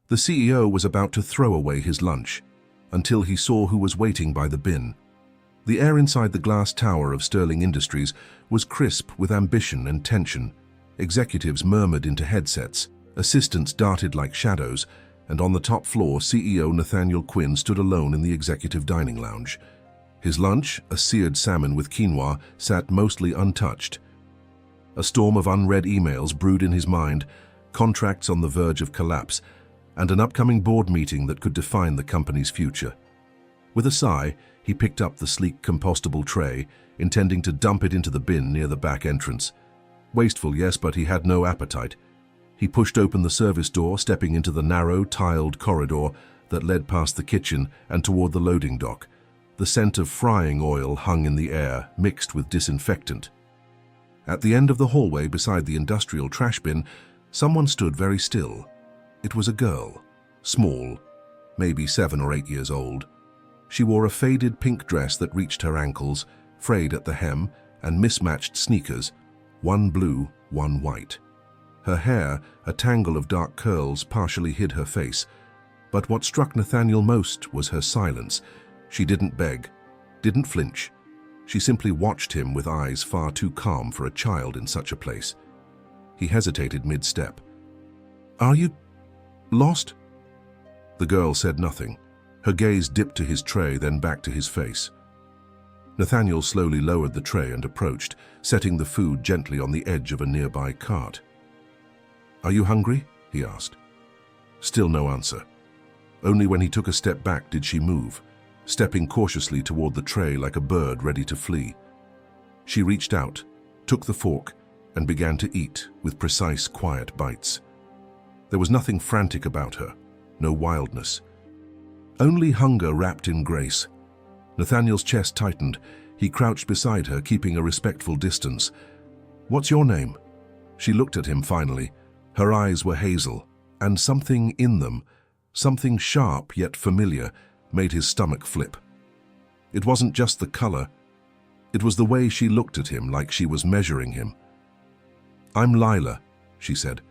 The CEO was about to throw away his lunch until he saw who was waiting by the bin. The air inside the glass tower of Sterling Industries was crisp with ambition and tension. Executives murmured into headsets, assistants darted like shadows, and on the top floor, CEO Nathaniel Quinn stood alone in the executive dining lounge. His lunch, a seared salmon with quinoa, sat mostly untouched. A storm of unread emails brewed in his mind, contracts on the verge of collapse, and an upcoming board meeting that could define the company's future. With a sigh, he picked up the sleek compostable tray, intending to dump it into the bin near the back entrance. Wasteful, yes, but he had no appetite. He pushed open the service door, stepping into the narrow, tiled corridor that led past the kitchen and toward the loading dock. The scent of frying oil hung in the air, mixed with disinfectant. At the end of the hallway beside the industrial trash bin, someone stood very still. It was a girl, small, maybe 7 or 8 years old. She wore a faded pink dress that reached her ankles, frayed at the hem, and mismatched sneakers, one blue, one white. Her hair, a tangle of dark curls, partially hid her face. But what struck Nathaniel most was her silence. She didn't beg, didn't flinch. She simply watched him with eyes far too calm for a child in such a place. He hesitated mid-step. "Are you lost?" The girl said nothing. Her gaze dipped to his tray, then back to his face. Nathaniel slowly lowered the tray and approached, setting the food gently on the edge of a nearby cart. "Are you hungry?" he asked. Still no answer. Only when he took a step back did she move, stepping cautiously toward the tray like a bird ready to flee. She reached out, took the fork, and began to eat with precise, quiet bites. There was nothing frantic about her, no wildness. Only hunger wrapped in grace. Nathaniel's chest tightened. He crouched beside her, keeping a respectful distance. "What's your name?" She looked at him finally. Her eyes were hazel, and something in them, something sharp yet familiar, made his stomach flip. It wasn't just the color. It was the way she looked at him, like she was measuring him. "I'm Lila," she said.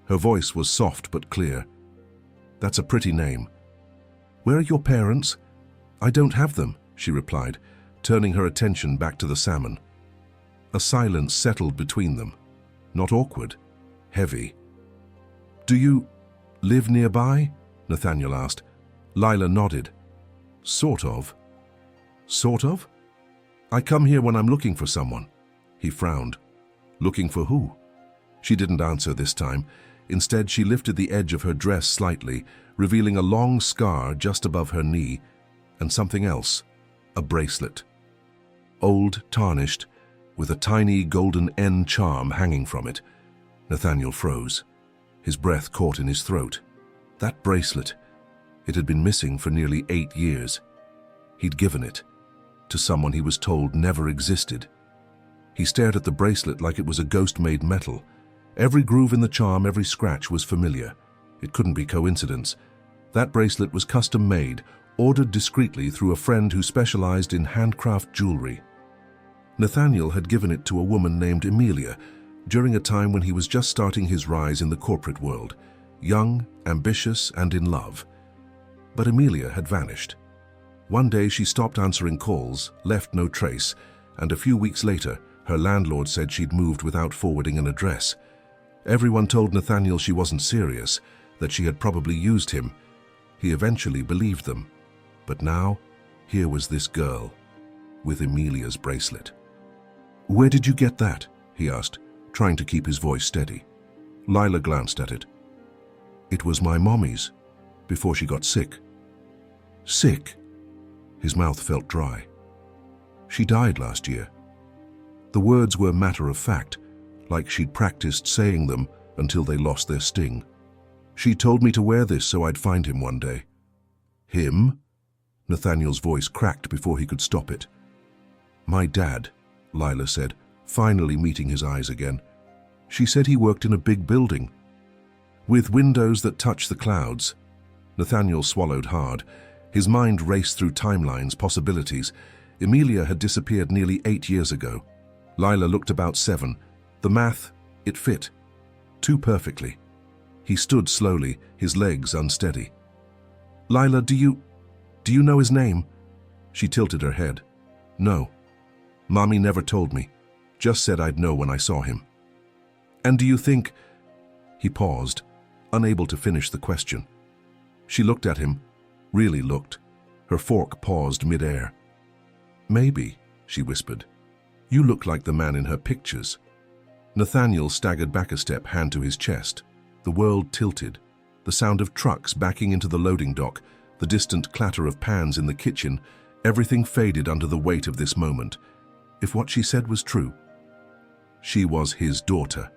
Her voice was soft but clear. "That's a pretty name." "Where are your parents?" "I don't have them," she replied, turning her attention back to the salmon. A silence settled between them. Not awkward, heavy. "Do you live nearby?" Nathaniel asked. Lila nodded. "Sort of." "Sort of?" "I come here when I'm looking for someone." He frowned. "Looking for who?" She didn't answer this time. Instead, she lifted the edge of her dress slightly, revealing a long scar just above her knee, and something else, a bracelet. Old, tarnished, with a tiny golden N charm hanging from it. Nathaniel froze. His breath caught in his throat. That bracelet. It had been missing for nearly 8 years. He'd given it to someone he was told never existed. He stared at the bracelet like it was a ghost-made metal. Every groove in the charm, every scratch was familiar. It couldn't be coincidence. That bracelet was custom-made, ordered discreetly through a friend who specialized in handcraft jewelry. Nathaniel had given it to a woman named Emilia during a time when he was just starting his rise in the corporate world, young, ambitious, and in love. But Emilia had vanished. One day she stopped answering calls, left no trace, and a few weeks later, her landlord said she'd moved without forwarding an address. Everyone told Nathaniel she wasn't serious, that she had probably used him. He eventually believed them. But now, here was this girl, with Emilia's bracelet. "Where did you get that?" he asked, trying to keep his voice steady. Lila glanced at it. "It was my mommy's, before she got sick." "Sick?" His mouth felt dry. "She died last year." The words were matter of fact, like she'd practiced saying them until they lost their sting. "She told me to wear this so I'd find him one day." "Him?" Nathaniel's voice cracked before he could stop it. "My dad," Lila said, finally meeting his eyes again. "She said he worked in a big building, with windows that touch the clouds." Nathaniel swallowed hard. His mind raced through timelines, possibilities. Emilia had disappeared nearly 8 years ago. Lila looked about 7. The math, it fit. Too perfectly. He stood slowly, his legs unsteady. "Lila, do you know his name?" She tilted her head. "No. Mommy never told me. Just said I'd know when I saw him." "And do you think—" He paused, unable to finish the question. She looked at him, really looked. Her fork paused mid-air. "Maybe," she whispered. "You look like the man in her pictures." Nathaniel staggered back a step, hand to his chest. The world tilted. The sound of trucks backing into the loading dock, the distant clatter of pans in the kitchen, everything faded under the weight of this moment. If what she said was true, she was his daughter.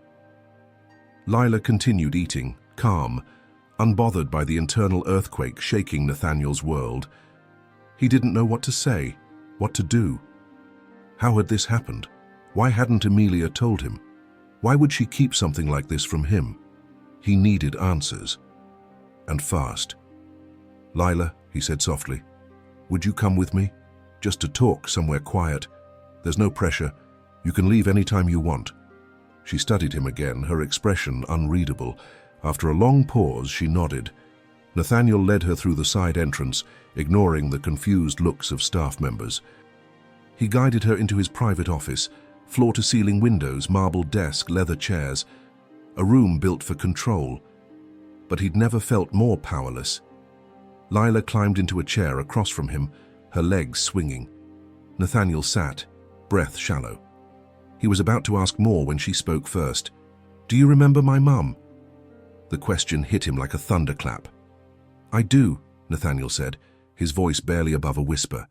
Lila continued eating, calm, unbothered by the internal earthquake shaking Nathaniel's world. He didn't know what to say, what to do. How had this happened? Why hadn't Emilia told him? Why would she keep something like this from him? He needed answers. And fast. "Lila," he said softly, "would you come with me? Just to talk, somewhere quiet. There's no pressure. You can leave any time you want." She studied him again, her expression unreadable. After a long pause, she nodded. Nathaniel led her through the side entrance, ignoring the confused looks of staff members. He guided her into his private office, floor-to-ceiling windows, marble desk, leather chairs, a room built for control. But he'd never felt more powerless. Lila climbed into a chair across from him, her legs swinging. Nathaniel sat, breath shallow. He was about to ask more when she spoke first. "Do you remember my mum?" The question hit him like a thunderclap. "I do," Nathaniel said, his voice barely above a whisper.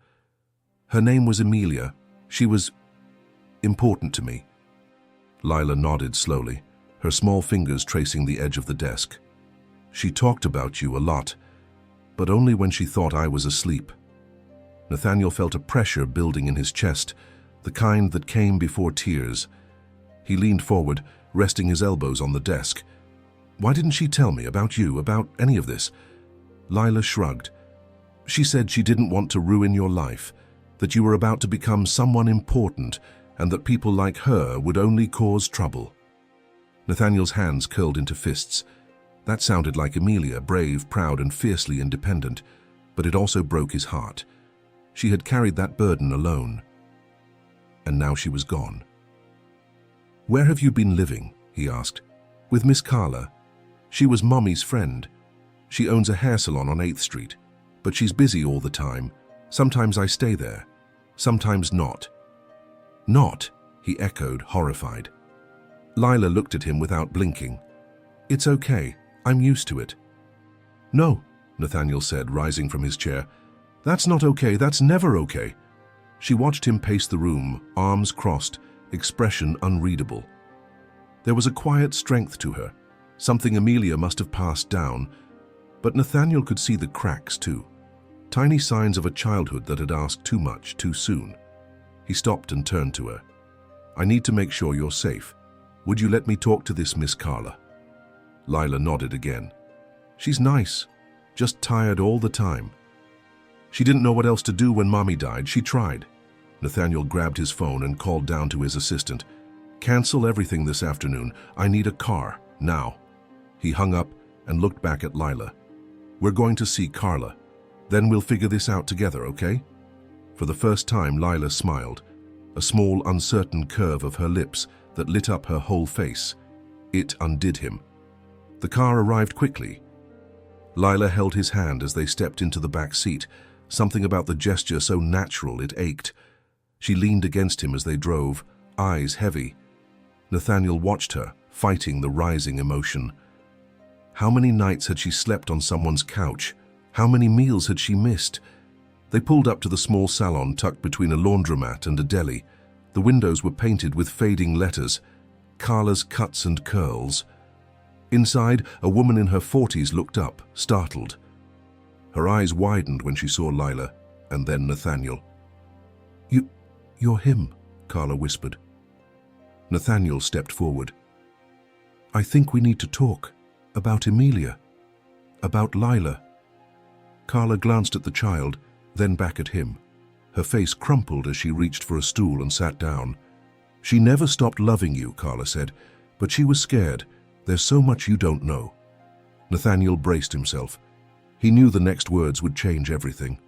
"Her name was Emilia. She was important to me." Lila nodded slowly, her small fingers tracing the edge of the desk. "She talked about you a lot, but only when she thought I was asleep." Nathaniel felt a pressure building in his chest, the kind that came before tears. He leaned forward, resting his elbows on the desk. "Why didn't she tell me about you, about any of this?" Lila shrugged. "She said she didn't want to ruin your life, that you were about to become someone important, and that people like her would only cause trouble." Nathaniel's hands curled into fists. That sounded like Emilia, brave, proud, and fiercely independent, but it also broke his heart. She had carried that burden alone. And now she was gone. "Where have you been living?" he asked. "With Miss Carla. She was Mommy's friend. She owns a hair salon on 8th Street, but she's busy all the time. Sometimes I stay there, sometimes not." "Not?" he echoed, horrified. Lila looked at him without blinking. "It's okay. I'm used to it." "No," Nathaniel said, rising from his chair. "That's not okay. That's never okay." She watched him pace the room, arms crossed, expression unreadable. There was a quiet strength to her, something Emilia must have passed down, but Nathaniel could see the cracks too, tiny signs of a childhood that had asked too much too soon. He stopped and turned to her. "I need to make sure you're safe. Would you let me talk to this Miss Carla?" Lila nodded again. "She's nice, just tired all the time. She didn't know what else to do when Mommy died. She tried." Nathaniel grabbed his phone and called down to his assistant. "Cancel everything this afternoon. I need a car, now." He hung up and looked back at Lila. "We're going to see Carla. Then we'll figure this out together, okay?" For the first time, Lila smiled, a small, uncertain curve of her lips that lit up her whole face. It undid him. The car arrived quickly. Lila held his hand as they stepped into the back seat, something about the gesture so natural it ached. She leaned against him as they drove, eyes heavy. Nathaniel watched her, fighting the rising emotion. How many nights had she slept on someone's couch? How many meals had she missed? They pulled up to the small salon tucked between a laundromat and a deli. The windows were painted with fading letters, Carla's Cuts and Curls. Inside, a woman in her 40s looked up, startled. Her eyes widened when she saw Lila, and then Nathaniel. You're him," Carla whispered. Nathaniel stepped forward. "I think we need to talk. About Emilia. About Lila." Carla glanced at the child, then back at him. Her face crumpled as she reached for a stool and sat down. "She never stopped loving you," Carla said, "but she was scared. There's so much you don't know." Nathaniel braced himself. He knew the next words would change everything.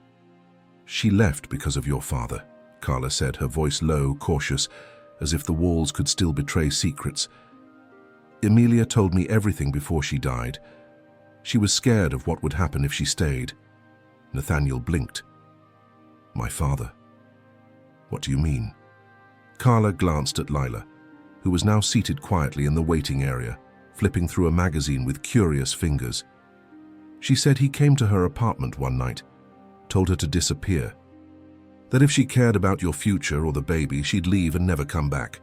"She left because of your father," Carla said, her voice low, cautious, as if the walls could still betray secrets. "Emilia told me everything before she died. She was scared of what would happen if she stayed." Nathaniel blinked. "My father? What do you mean?" Carla glanced at Lila, who was now seated quietly in the waiting area, flipping through a magazine with curious fingers. She said he came to her apartment one night, told her to disappear. That if she cared about your future or the baby, she'd leave and never come back.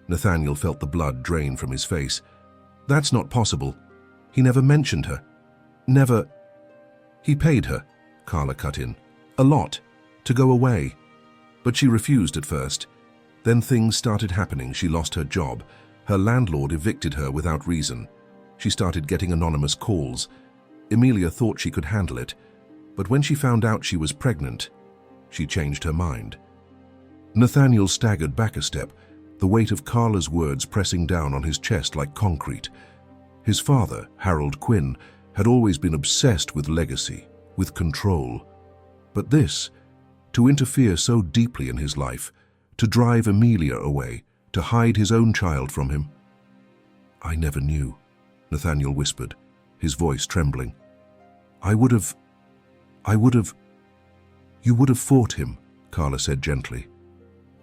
Nathaniel felt the blood drain from his face. "That's not possible. He never mentioned her. Never." "He paid her," Carla cut in. "A lot. To go away. But she refused at first. Then things started happening. She lost her job. Her landlord evicted her without reason. She started getting anonymous calls. Emilia thought she could handle it, but when she found out she was pregnant, she changed her mind." Nathaniel staggered back a step, the weight of Carla's words pressing down on his chest like concrete. His father, Harold Quinn, had always been obsessed with legacy, with control. But this, to interfere so deeply in his life, to drive Emilia away, to hide his own child from him. "I never knew," Nathaniel whispered, his voice trembling. I would have... You would have fought him," Carla said gently.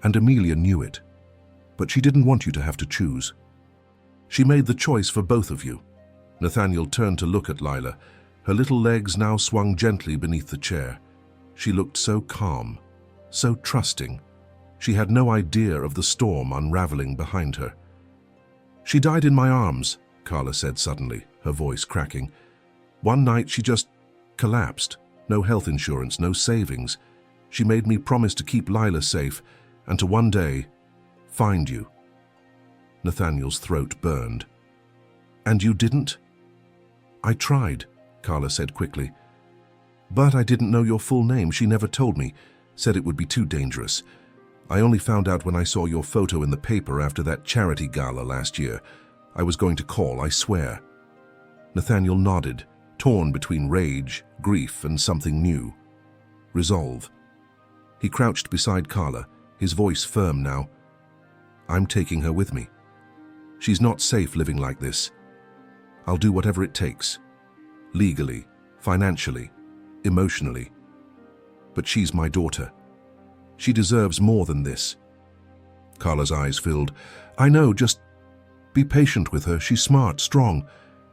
"And Emilia knew it. But she didn't want you to have to choose. She made the choice for both of you." Nathaniel turned to look at Lila. Her little legs now swung gently beneath the chair. She looked so calm, so trusting. She had no idea of the storm unraveling behind her. "She died in my arms," Carla said suddenly, her voice cracking. "One night she just collapsed. No health insurance, no savings. She made me promise to keep Lila safe and to one day find you." Nathaniel's throat burned. "And you didn't?" "I tried," Carla said quickly. "But I didn't know your full name. She never told me, said it would be too dangerous. I only found out when I saw your photo in the paper after that charity gala last year. I was going to call, I swear." Nathaniel nodded, torn between rage, grief, and something new. Resolve. He crouched beside Carla, his voice firm now. "I'm taking her with me. She's not safe living like this. I'll do whatever it takes. Legally, financially, emotionally. But she's my daughter. She deserves more than this." Carla's eyes filled. "I know, just be patient with her. She's smart, strong,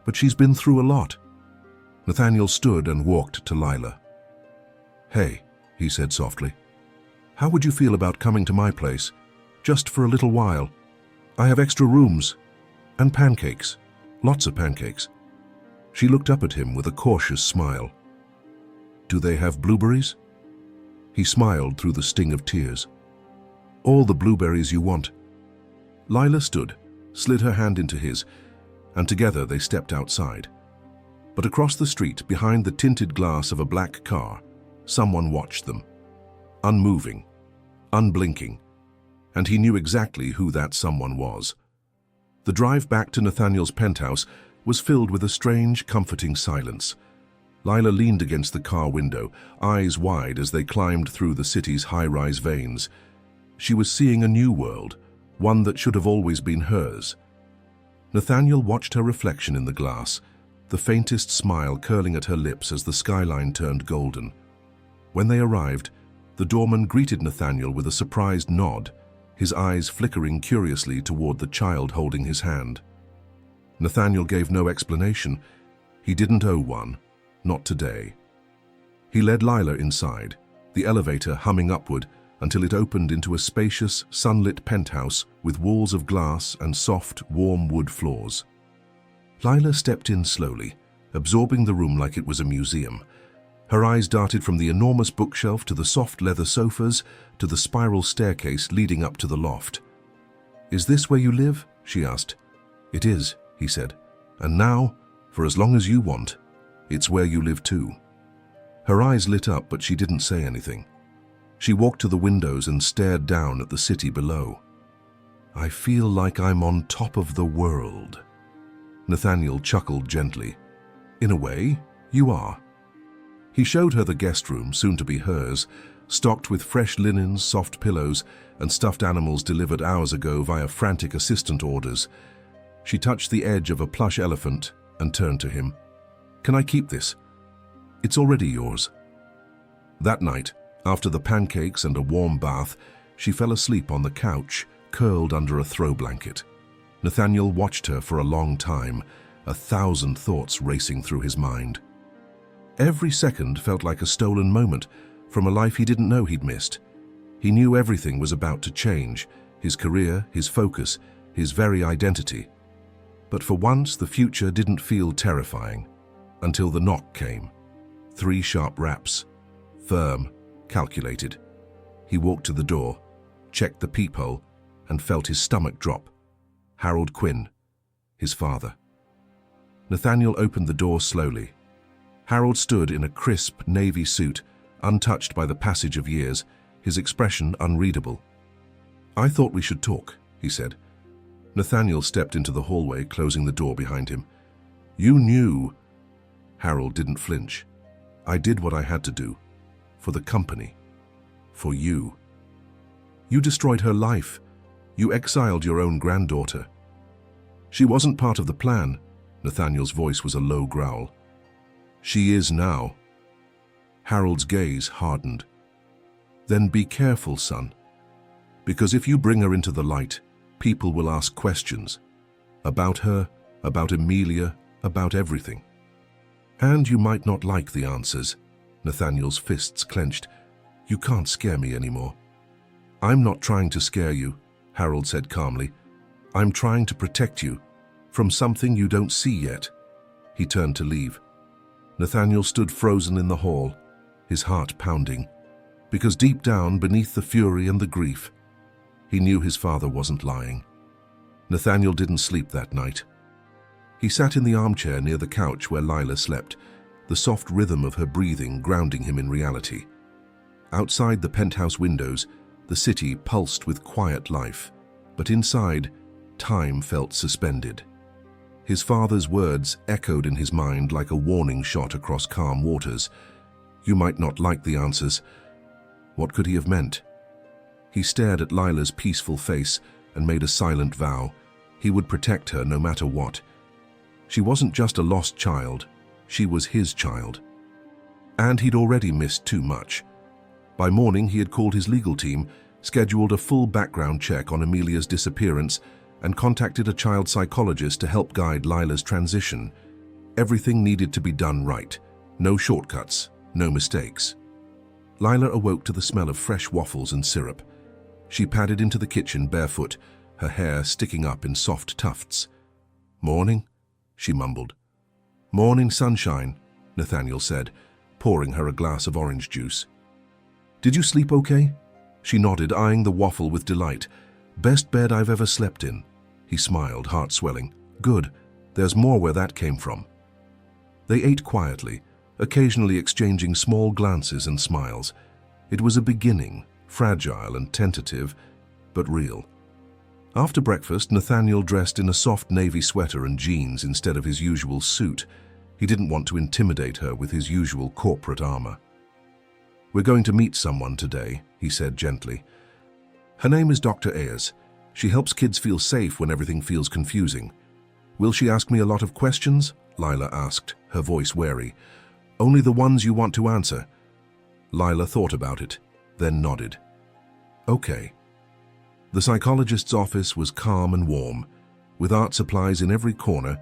but she's been through a lot." Nathaniel stood and walked to Lila. "Hey," he said softly, "how would you feel about coming to my place, just for a little while? I have extra rooms, and pancakes, lots of pancakes." She looked up at him with a cautious smile. "Do they have blueberries?" He smiled through the sting of tears. "All the blueberries you want." Lila stood, slid her hand into his, and together they stepped outside. But across the street, behind the tinted glass of a black car, someone watched them. Unmoving, unblinking, and he knew exactly who that someone was. The drive back to Nathaniel's penthouse was filled with a strange, comforting silence. Lila leaned against the car window, eyes wide as they climbed through the city's high-rise veins. She was seeing a new world, one that should have always been hers. Nathaniel watched her reflection in the glass, the faintest smile curling at her lips as the skyline turned golden. When they arrived, the doorman greeted Nathaniel with a surprised nod, his eyes flickering curiously toward the child holding his hand. Nathaniel gave no explanation. He didn't owe one, not today. He led Lila inside, the elevator humming upward until it opened into a spacious, sunlit penthouse with walls of glass and soft, warm wood floors. Lila stepped in slowly, absorbing the room like it was a museum. Her eyes darted from the enormous bookshelf to the soft leather sofas to the spiral staircase leading up to the loft. "Is this where you live?" she asked. "It is," he said. "And now, for as long as you want, it's where you live too." Her eyes lit up, but she didn't say anything. She walked to the windows and stared down at the city below. "I feel like I'm on top of the world." Nathaniel chuckled gently. In a way, you are. He showed her the guest room, soon to be hers, stocked with fresh linens, soft pillows, and stuffed animals delivered hours ago via frantic assistant orders. She touched the edge of a plush elephant and turned to him. "Can I keep this? It's already yours." That night, after the pancakes and a warm bath, she fell asleep on the couch, curled under a throw blanket. Nathaniel watched her for a long time, 1,000 thoughts racing through his mind. Every second felt like a stolen moment from a life he didn't know he'd missed. He knew everything was about to change, his career, his focus, his very identity. But for once, the future didn't feel terrifying, until the knock came. 3 sharp raps, firm, calculated. He walked to the door, checked the peephole, and felt his stomach drop. Harold Quinn, his father. Nathaniel opened the door slowly. Harold stood in a crisp navy suit, untouched by the passage of years, his expression unreadable. "I thought we should talk," he said. Nathaniel stepped into the hallway, closing the door behind him. "You knew." Harold didn't flinch. "I did what I had to do. For the company. For you. You destroyed her life. You exiled your own granddaughter." "She wasn't part of the plan." Nathaniel's voice was a low growl. "She is now." Harold's gaze hardened. "Then be careful, son. Because if you bring her into the light, people will ask questions. About her, about Emilia, about everything. And you might not like the answers." Nathaniel's fists clenched. "You can't scare me anymore." "I'm not trying to scare you," Harold said calmly. "I'm trying to protect you from something you don't see yet." He turned to leave. Nathaniel stood frozen in the hall, his heart pounding, because deep down, beneath the fury and the grief, he knew his father wasn't lying. Nathaniel didn't sleep that night. He sat in the armchair near the couch where Lila slept, the soft rhythm of her breathing grounding him in reality. Outside the penthouse windows, the city pulsed with quiet life, but inside, time felt suspended. His father's words echoed in his mind like a warning shot across calm waters. "You might not like the answers." What could he have meant? He stared at Lila's peaceful face and made a silent vow. He would protect her no matter what. She wasn't just a lost child, she was his child. And he'd already missed too much. By morning, he had called his legal team, scheduled a full background check on Emilia's disappearance, and contacted a child psychologist to help guide Lila's transition. Everything needed to be done right. No shortcuts, no mistakes. Lila awoke to the smell of fresh waffles and syrup. She padded into the kitchen barefoot, her hair sticking up in soft tufts. "Morning," she mumbled. "Morning, sunshine," Nathaniel said, pouring her a glass of orange juice. "Did you sleep okay?" She nodded, eyeing the waffle with delight. "Best bed I've ever slept in." He smiled, heart swelling. "Good. There's more where that came from." They ate quietly, occasionally exchanging small glances and smiles. It was a beginning, fragile and tentative, but real. After breakfast, Nathaniel dressed in a soft navy sweater and jeans instead of his usual suit. He didn't want to intimidate her with his usual corporate armor. "We're going to meet someone today," he said gently. "Her name is Dr. Ayers. She helps kids feel safe when everything feels confusing." "Will she ask me a lot of questions?" Lila asked, her voice wary. "Only the ones you want to answer." Lila thought about it, then nodded. "Okay." The psychologist's office was calm and warm, with art supplies in every corner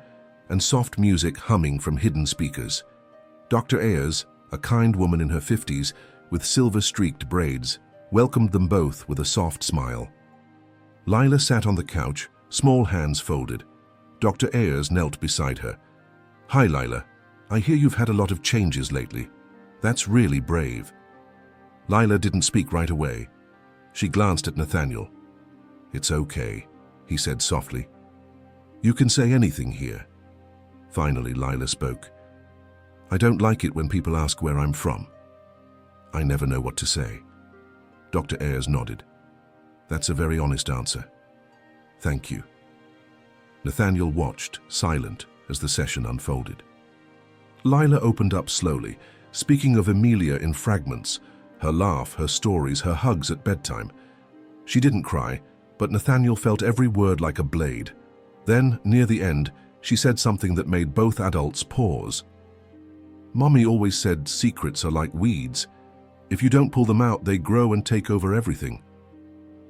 and soft music humming from hidden speakers. Dr. Ayers, a kind woman in her 50s with silver-streaked braids, welcomed them both with a soft smile. Lila sat on the couch, small hands folded. Dr. Ayers knelt beside her. "Hi, Lila. I hear you've had a lot of changes lately. That's really brave." Lila didn't speak right away. She glanced at Nathaniel. "It's okay," he said softly. "You can say anything here." Finally, Lila spoke. "I don't like it when people ask where I'm from. I never know what to say." Dr. Ayers nodded. "That's a very honest answer. Thank you." Nathaniel watched, silent, as the session unfolded. Lila opened up slowly, speaking of Emilia in fragments, her laugh, her stories, her hugs at bedtime. She didn't cry, but Nathaniel felt every word like a blade. Then, near the end, she said something that made both adults pause. "Mommy always said secrets are like weeds. If you don't pull them out, they grow and take over everything."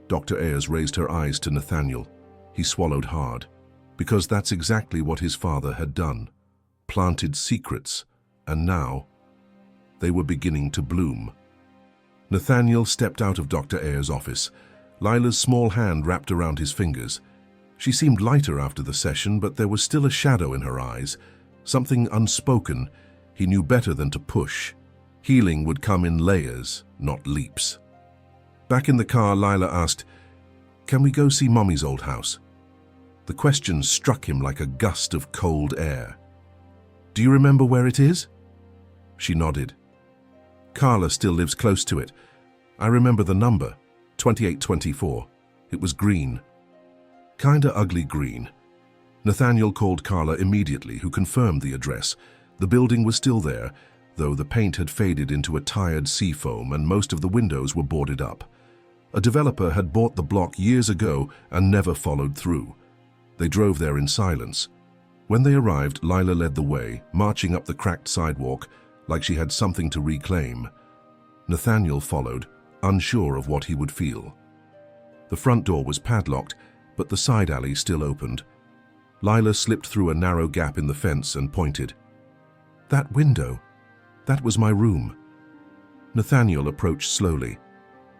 Dr. Ayers raised her eyes to Nathaniel. He swallowed hard, because that's exactly what his father had done. Planted secrets, and now they were beginning to bloom. Nathaniel stepped out of Dr. Ayers' office. Lila's small hand wrapped around his fingers. She seemed lighter after the session, but there was still a shadow in her eyes, something unspoken. He knew better than to push. Healing would come in layers, not leaps. Back in the car, Lila asked, "Can we go see Mommy's old house?" The question struck him like a gust of cold air. "Do you remember where it is?" She nodded. "Carla still lives close to it. I remember the number, 2824. It was green. Kinda ugly green." Nathaniel called Carla immediately, who confirmed the address. The building was still there, though the paint had faded into a tired seafoam and most of the windows were boarded up. A developer had bought the block years ago and never followed through. They drove there in silence. When they arrived, Lila led the way, marching up the cracked sidewalk like she had something to reclaim. Nathaniel followed, unsure of what he would feel. The front door was padlocked, but the side alley still opened. Lila slipped through a narrow gap in the fence and pointed. "That window, that was my room." Nathaniel approached slowly.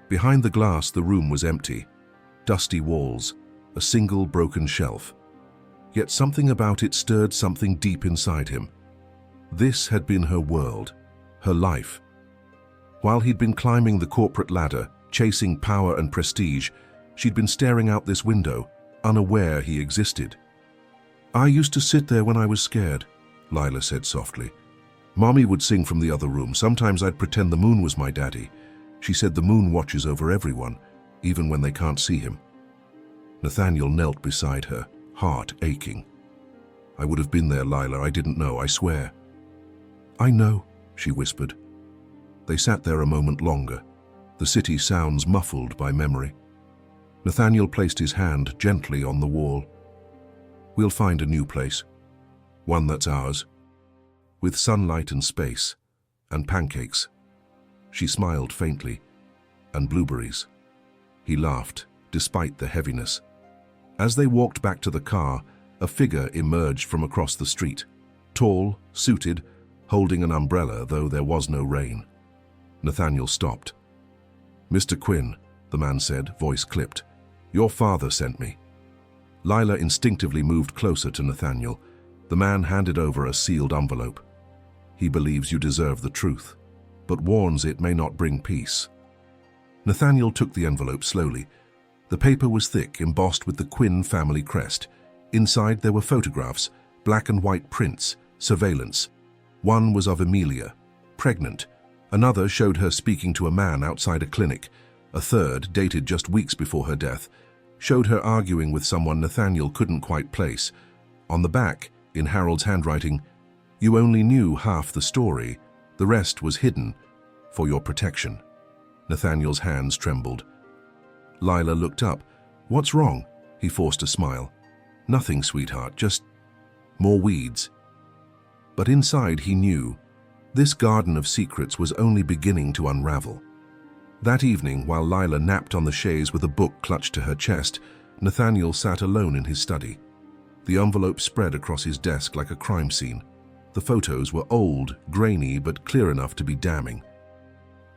Behind the glass, the room was empty. Dusty walls, a single broken shelf. Yet something about it stirred something deep inside him. This had been her world, her life. While he'd been climbing the corporate ladder, chasing power and prestige, she'd been staring out this window, unaware he existed. "I used to sit there when I was scared," Lila said softly. "Mommy would sing from the other room. Sometimes I'd pretend the moon was my daddy. She said the moon watches over everyone, even when they can't see him." Nathaniel knelt beside her, heart aching. "I would have been there, Lila. I didn't know, I swear." "I know," she whispered. They sat there a moment longer, the city sounds muffled by memory. Nathaniel placed his hand gently on the wall. "We'll find a new place, one that's ours, with sunlight and space, and pancakes." She smiled faintly. "And blueberries." He laughed, despite the heaviness. As they walked back to the car, a figure emerged from across the street. Tall, suited, holding an umbrella, though there was no rain. Nathaniel stopped. "Mr. Quinn," the man said, voice clipped. "Your father sent me." Lila instinctively moved closer to Nathaniel. The man handed over a sealed envelope. "He believes you deserve the truth, but warns it may not bring peace." Nathaniel took the envelope slowly. The paper was thick, embossed with the Quinn family crest. Inside there were photographs, black and white prints, surveillance. One was of Emilia, pregnant. Another showed her speaking to a man outside a clinic. A third, dated just weeks before her death, showed her arguing with someone Nathaniel couldn't quite place. On the back, in Harold's handwriting, "You only knew half the story. The rest was hidden, for your protection." Nathaniel's hands trembled. Lila looked up. "What's wrong?" He forced a smile. "Nothing, sweetheart, just more weeds." But inside he knew this garden of secrets was only beginning to unravel. That evening, while Lila napped on the chaise with a book clutched to her chest, Nathaniel sat alone in his study. The envelope spread across his desk like a crime scene. The photos were old, grainy, but clear enough to be damning.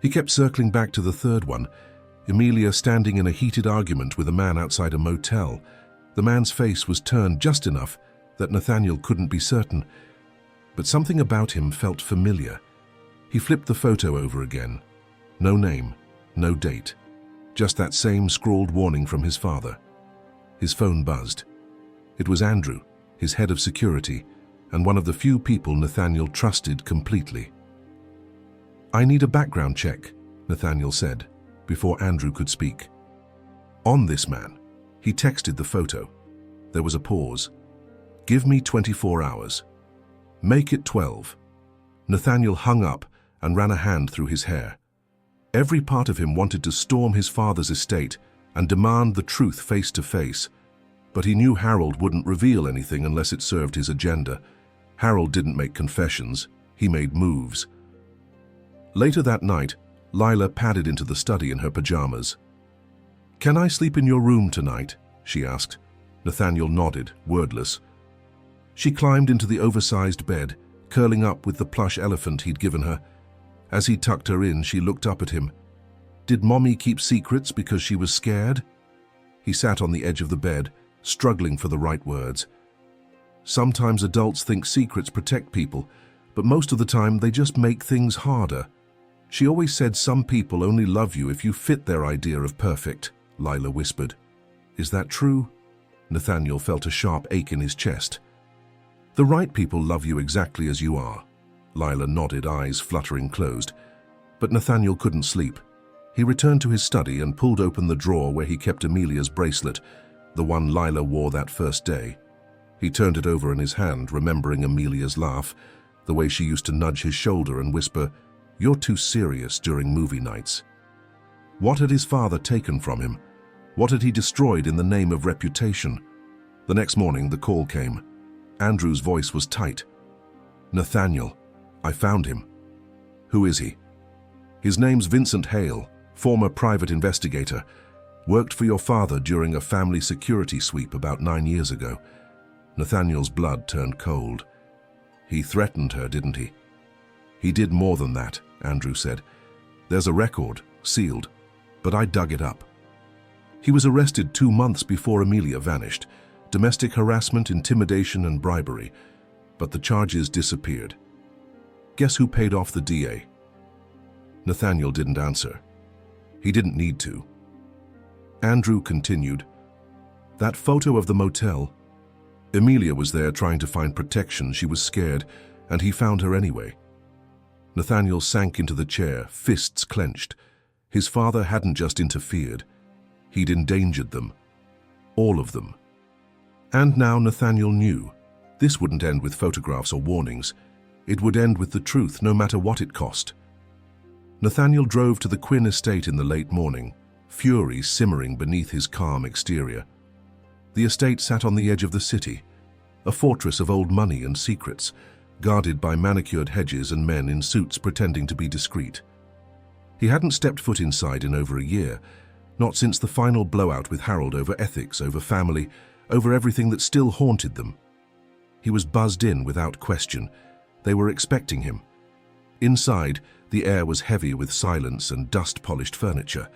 He kept circling back to the third one, Emilia standing in a heated argument with a man outside a motel. The man's face was turned just enough that Nathaniel couldn't be certain, but something about him felt familiar. He flipped the photo over again. No name, no date, just that same scrawled warning from his father. His phone buzzed. It was Andrew, his head of security, and one of the few people Nathaniel trusted completely. "I need a background check," Nathaniel said, before Andrew could speak. "On this man." He texted the photo. There was a pause. "Give me 24 hours. Make it 12. Nathaniel hung up and ran a hand through his hair. Every part of him wanted to storm his father's estate and demand the truth face to face, but he knew Harold wouldn't reveal anything unless it served his agenda. Harold didn't make confessions, he made moves. Later that night, Lila padded into the study in her pajamas. "Can I sleep in your room tonight?" she asked. Nathaniel nodded, wordless. She climbed into the oversized bed, curling up with the plush elephant he'd given her. As he tucked her in, she looked up at him. Did Mommy keep secrets because she was scared? He sat on the edge of the bed, struggling for the right words. Sometimes adults think secrets protect people, but most of the time they just make things harder. She always said some people only love you if you fit their idea of perfect, Lila whispered. Is that true? Nathaniel felt a sharp ache in his chest. The right people love you exactly as you are. Lila nodded, eyes fluttering closed. But Nathaniel couldn't sleep. He returned to his study and pulled open the drawer where he kept Amelia's bracelet, the one Lila wore that first day. He turned it over in his hand, remembering Amelia's laugh, the way she used to nudge his shoulder and whisper, "You're too serious," during movie nights. What had his father taken from him? What had he destroyed in the name of reputation? The next morning, the call came. Andrew's voice was tight. "Nathaniel, I found him." "Who is he?" "His name's Vincent Hale, former private investigator. Worked for your father during a family security sweep about 9 years ago." Nathaniel's blood turned cold. "He threatened her, didn't he?" "He did more than that," Andrew said. "There's a record, sealed, but I dug it up. He was arrested 2 months before Amelia vanished. Domestic harassment, intimidation, and bribery. But the charges disappeared. Guess who paid off the DA? Nathaniel didn't answer. He didn't need to. Andrew continued. That photo of the motel. Amelia was there trying to find protection. She was scared, and he found her anyway. Nathaniel sank into the chair, fists clenched. His father hadn't just interfered. He'd endangered them. All of them. And now Nathaniel knew. This wouldn't end with photographs or warnings. It would end with the truth, no matter what it cost. Nathaniel drove to the Quinn estate in the late morning, fury simmering beneath his calm exterior. The estate sat on the edge of the city, a fortress of old money and secrets, guarded by manicured hedges and men in suits pretending to be discreet. He hadn't stepped foot inside in over a year, not since the final blowout with Harold over ethics, over family, over everything that still haunted them. He was buzzed in without question. They were expecting him. Inside, the air was heavy with silence and dust-polished furniture.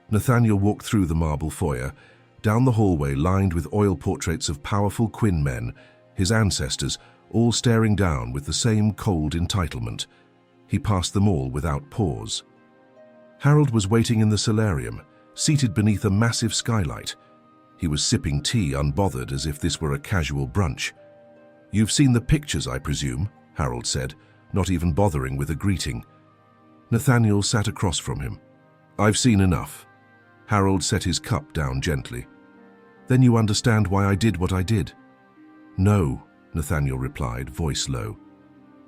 Nathaniel walked through the marble foyer, down the hallway lined with oil portraits of powerful Quinn men, his ancestors, all staring down with the same cold entitlement. He passed them all without pause. Harold was waiting in the solarium, seated beneath a massive skylight. He was sipping tea unbothered as if this were a casual brunch. You've seen the pictures, I presume, Harold said, not even bothering with a greeting. Nathaniel sat across from him. I've seen enough. Harold set his cup down gently. Then you understand why I did what I did? No, Nathaniel replied, voice low.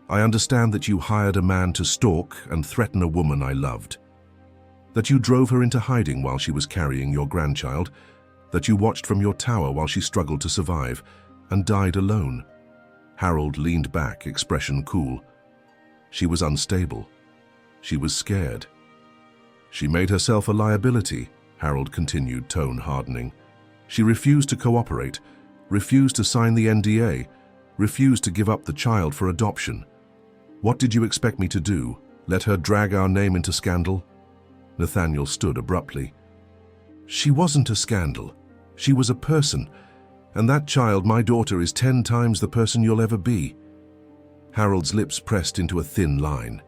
I understand that you hired a man to stalk and threaten a woman I loved. That you drove her into hiding while she was carrying your grandchild. That you watched from your tower while she struggled to survive and died alone. Harold leaned back, expression cool. She was unstable. She was scared. She made herself a liability, Harold continued, tone hardening. She refused to cooperate, refused to sign the NDA, refused to give up the child for adoption. What did you expect me to do? Let her drag our name into scandal? Nathaniel stood abruptly. She wasn't a scandal. She was a person. And that child, my daughter, is 10 times the person you'll ever be. Harold's lips pressed into a thin line.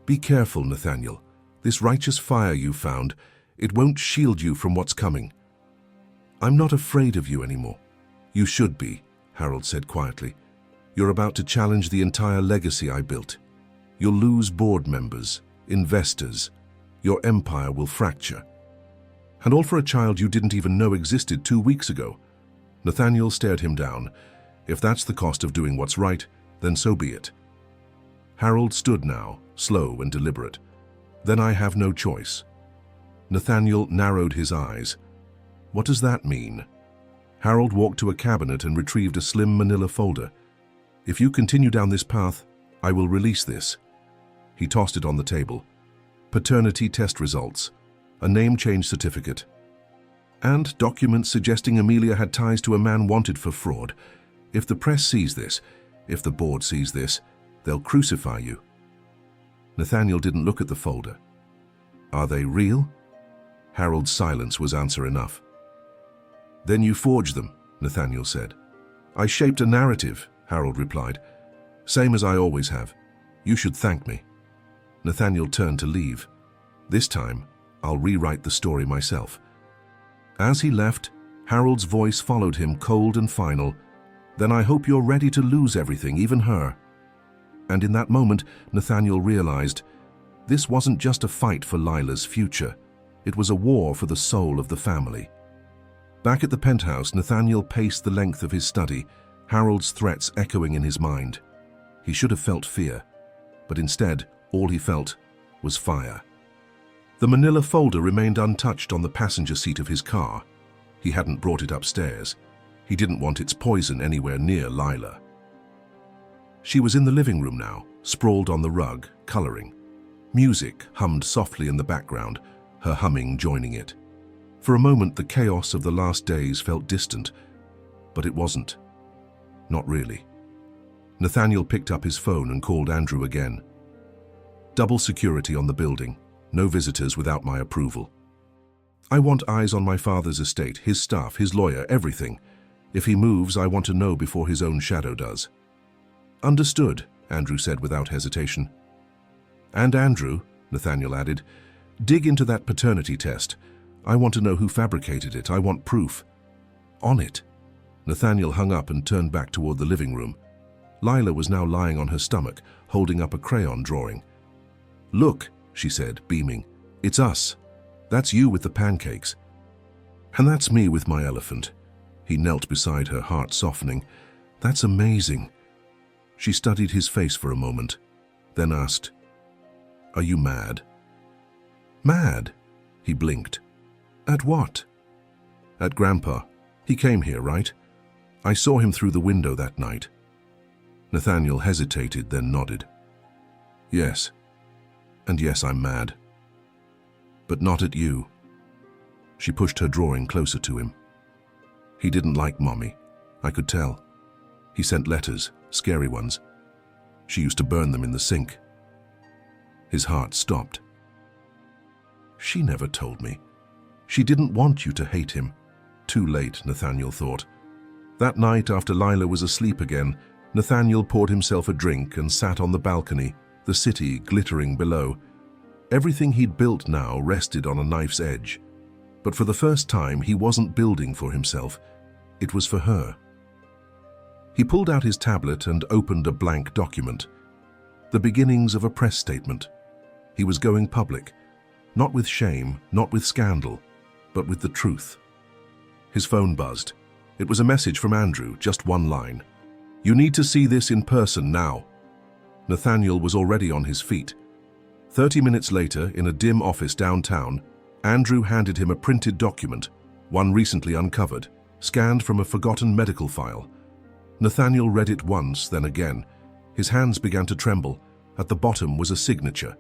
Be careful, Nathaniel. This righteous fire you found, it won't shield you from what's coming. I'm not afraid of you anymore. You should be, Harold said quietly. You're about to challenge the entire legacy I built. You'll lose board members, investors. Your empire will fracture. And all for a child you didn't even know existed 2 weeks ago. Nathaniel stared him down. If that's the cost of doing what's right, then so be it. Harold stood now, slow and deliberate. Then I have no choice. Nathaniel narrowed his eyes. What does that mean? Harold walked to a cabinet and retrieved a slim manila folder. If you continue down this path, I will release this. He tossed it on the table. Paternity test results, a name change certificate, and documents suggesting Amelia had ties to a man wanted for fraud. If the press sees this, if the board sees this, they'll crucify you. Nathaniel didn't look at the folder. Are they real? Harold's silence was answer enough. Then you forged them, Nathaniel said. I shaped a narrative, Harold replied. Same as I always have. You should thank me. Nathaniel turned to leave. This time, I'll rewrite the story myself. As he left, Harold's voice followed him, cold and final. Then I hope you're ready to lose everything, even her. And in that moment, Nathaniel realized this wasn't just a fight for Lila's future. It was a war for the soul of the family. Back at the penthouse, Nathaniel paced the length of his study, Harold's threats echoing in his mind. He should have felt fear, but instead, all he felt was fire. The manila folder remained untouched on the passenger seat of his car. He hadn't brought it upstairs. He didn't want its poison anywhere near Lila. She was in the living room now, sprawled on the rug, coloring. Music hummed softly in the background, her humming joining it. For a moment, the chaos of the last days felt distant, but it wasn't. Not really. Nathaniel picked up his phone and called Andrew again. Double security on the building. No visitors without my approval. I want eyes on my father's estate, his staff, his lawyer, everything. If he moves, I want to know before his own shadow does. Understood, Andrew said without hesitation. And Andrew, Nathaniel added, dig into that paternity test. I want to know who fabricated it. I want proof. On it. Nathaniel hung up and turned back toward the living room. Lila was now lying on her stomach, holding up a crayon drawing. Look, she said, beaming. It's us. That's you with the pancakes. And that's me with my elephant. He knelt beside her, heart softening. That's amazing. She studied his face for a moment, then asked, Are you mad? Mad? He blinked. At what? At Grandpa. He came here, right? I saw him through the window that night. Nathaniel hesitated, then nodded. Yes. And yes, I'm mad. But not at you. She pushed her drawing closer to him. He didn't like Mommy. I could tell. He sent letters, scary ones. She used to burn them in the sink. His heart stopped. She never told me. She didn't want you to hate him. Too late, Nathaniel thought. That night, after Lila was asleep again, Nathaniel poured himself a drink and sat on the balcony, the city glittering below. Everything he'd built now rested on a knife's edge. But for the first time, he wasn't building for himself. It was for her. He pulled out his tablet and opened a blank document. The beginnings of a press statement. He was going public. Not with shame, not with scandal, but with the truth. His phone buzzed. It was a message from Andrew, just one line. You need to see this in person now. Nathaniel was already on his feet. 30 minutes later, in a dim office downtown, Andrew handed him a printed document, one recently uncovered, scanned from a forgotten medical file. Nathaniel read it once, then again. His hands began to tremble. At the bottom was a signature.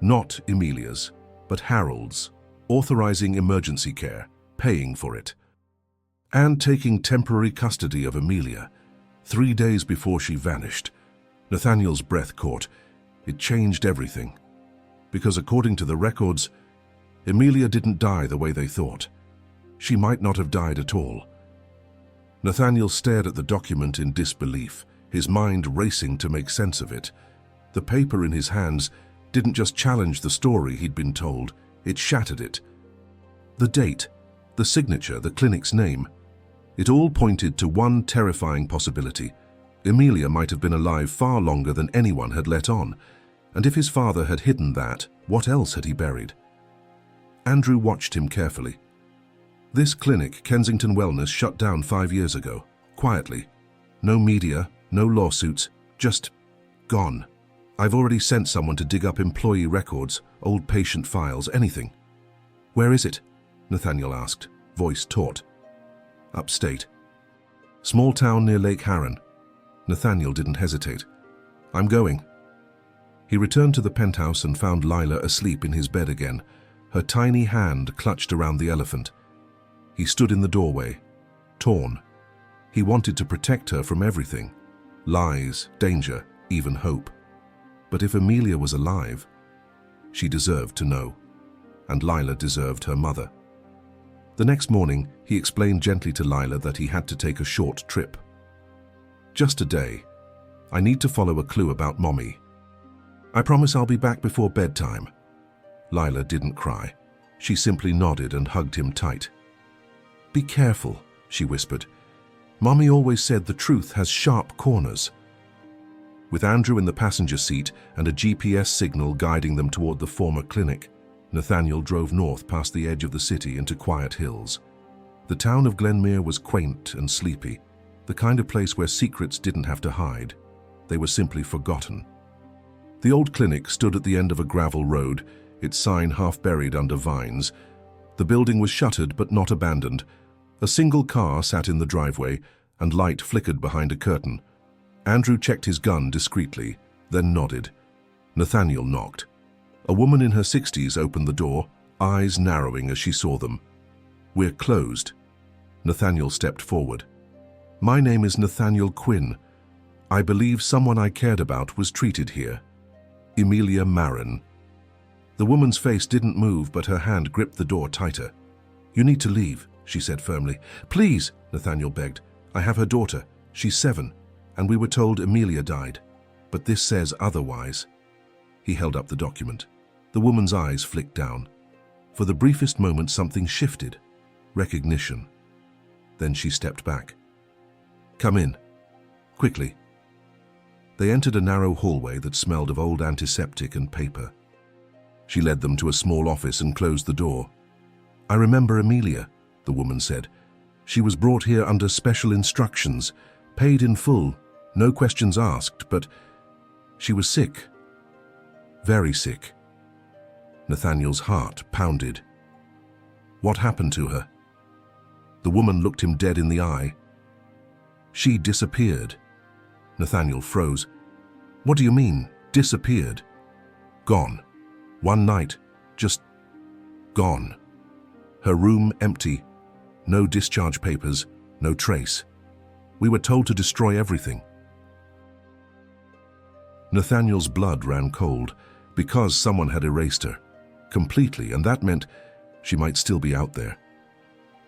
Not Amelia's, but Harold's, authorizing emergency care, paying for it, and taking temporary custody of Amelia. 3 days before she vanished. Nathaniel's breath caught. It changed everything. Because according to the records, Amelia didn't die the way they thought. She might not have died at all. Nathaniel stared at the document in disbelief, his mind racing to make sense of it. The paper in his hands didn't just challenge the story he'd been told, it shattered it. The date, the signature, the clinic's name, it all pointed to one terrifying possibility. Amelia might have been alive far longer than anyone had let on, and if his father had hidden that, what else had he buried? Andrew watched him carefully. This clinic, Kensington Wellness, shut down 5 years ago, quietly. No media, no lawsuits, just gone. I've already sent someone to dig up employee records, old patient files, anything. Where is it? Nathaniel asked, voice taut. Upstate. Small town near Lake Haran. Nathaniel didn't hesitate. I'm going. He returned to the penthouse and found Lila asleep in his bed again, her tiny hand clutched around the elephant. He stood in the doorway, torn. He wanted to protect her from everything. Lies, danger, even hope. But if Amelia was alive, she deserved to know. And Lila deserved her mother. The next morning, he explained gently to Lila that he had to take a short trip. Just a day. I need to follow a clue about Mommy. I promise I'll be back before bedtime. Lila didn't cry. She simply nodded and hugged him tight. Be careful, she whispered. Mommy always said the truth has sharp corners. With Andrew in the passenger seat and a GPS signal guiding them toward the former clinic, Nathaniel drove north past the edge of the city into quiet hills. The town of Glenmere was quaint and sleepy, the kind of place where secrets didn't have to hide. They were simply forgotten. The old clinic stood at the end of a gravel road, its sign half buried under vines. The building was shuttered but not abandoned. A single car sat in the driveway, and light flickered behind a curtain. Andrew checked his gun discreetly, then nodded. Nathaniel knocked. A woman in her 60s opened the door, eyes narrowing as she saw them. We're closed. Nathaniel stepped forward. My name is Nathaniel Quinn. I believe someone I cared about was treated here. Amelia Marin. The woman's face didn't move, but her hand gripped the door tighter. You need to leave, she said firmly. Please, Nathaniel begged. I have her daughter. She's 7, and we were told Amelia died. But this says otherwise. He held up the document. The woman's eyes flicked down. For the briefest moment, something shifted. Recognition. Then she stepped back. Come in. Quickly. They entered a narrow hallway that smelled of old antiseptic and paper. She led them to a small office and closed the door. I remember Amelia, the woman said. She was brought here under special instructions, paid in full, no questions asked, but she was sick. Very sick. Nathaniel's heart pounded. What happened to her? The woman looked him dead in the eye. She disappeared. Nathaniel froze. What do you mean, disappeared? Gone. One night, just gone. Her room empty, no discharge papers, no trace. We were told to destroy everything. Nathaniel's blood ran cold because someone had erased her, completely, and that meant she might still be out there.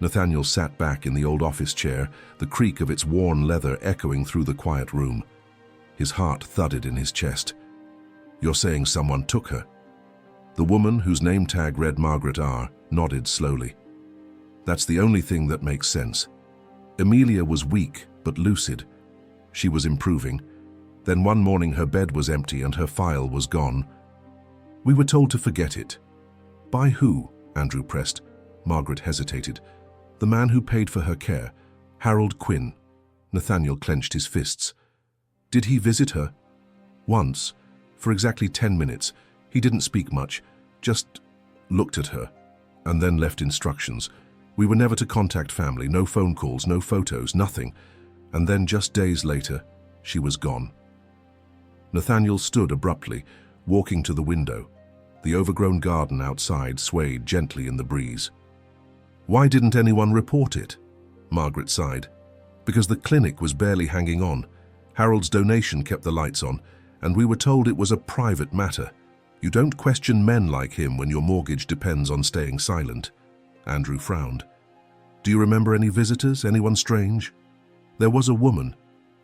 Nathaniel sat back in the old office chair, the creak of its worn leather echoing through the quiet room. His heart thudded in his chest. You're saying someone took her? The woman, whose name tag read Margaret R., nodded slowly. That's the only thing that makes sense. Amelia was weak but lucid. She was improving. Then one morning her bed was empty and her file was gone. We were told to forget it. By who? Andrew pressed. Margaret hesitated. The man who paid for her care, Harold Quinn. Nathaniel clenched his fists. Did he visit her? Once, for exactly 10 minutes. He didn't speak much, just looked at her, and then left instructions. We were never to contact family, no phone calls, no photos, nothing. And then just days later, she was gone. Nathaniel stood abruptly, walking to the window. The overgrown garden outside swayed gently in the breeze. Why didn't anyone report it? Margaret sighed. Because the clinic was barely hanging on. Harold's donation kept the lights on, and we were told it was a private matter. You don't question men like him when your mortgage depends on staying silent. Andrew frowned. Do you remember any visitors, anyone strange? There was a woman.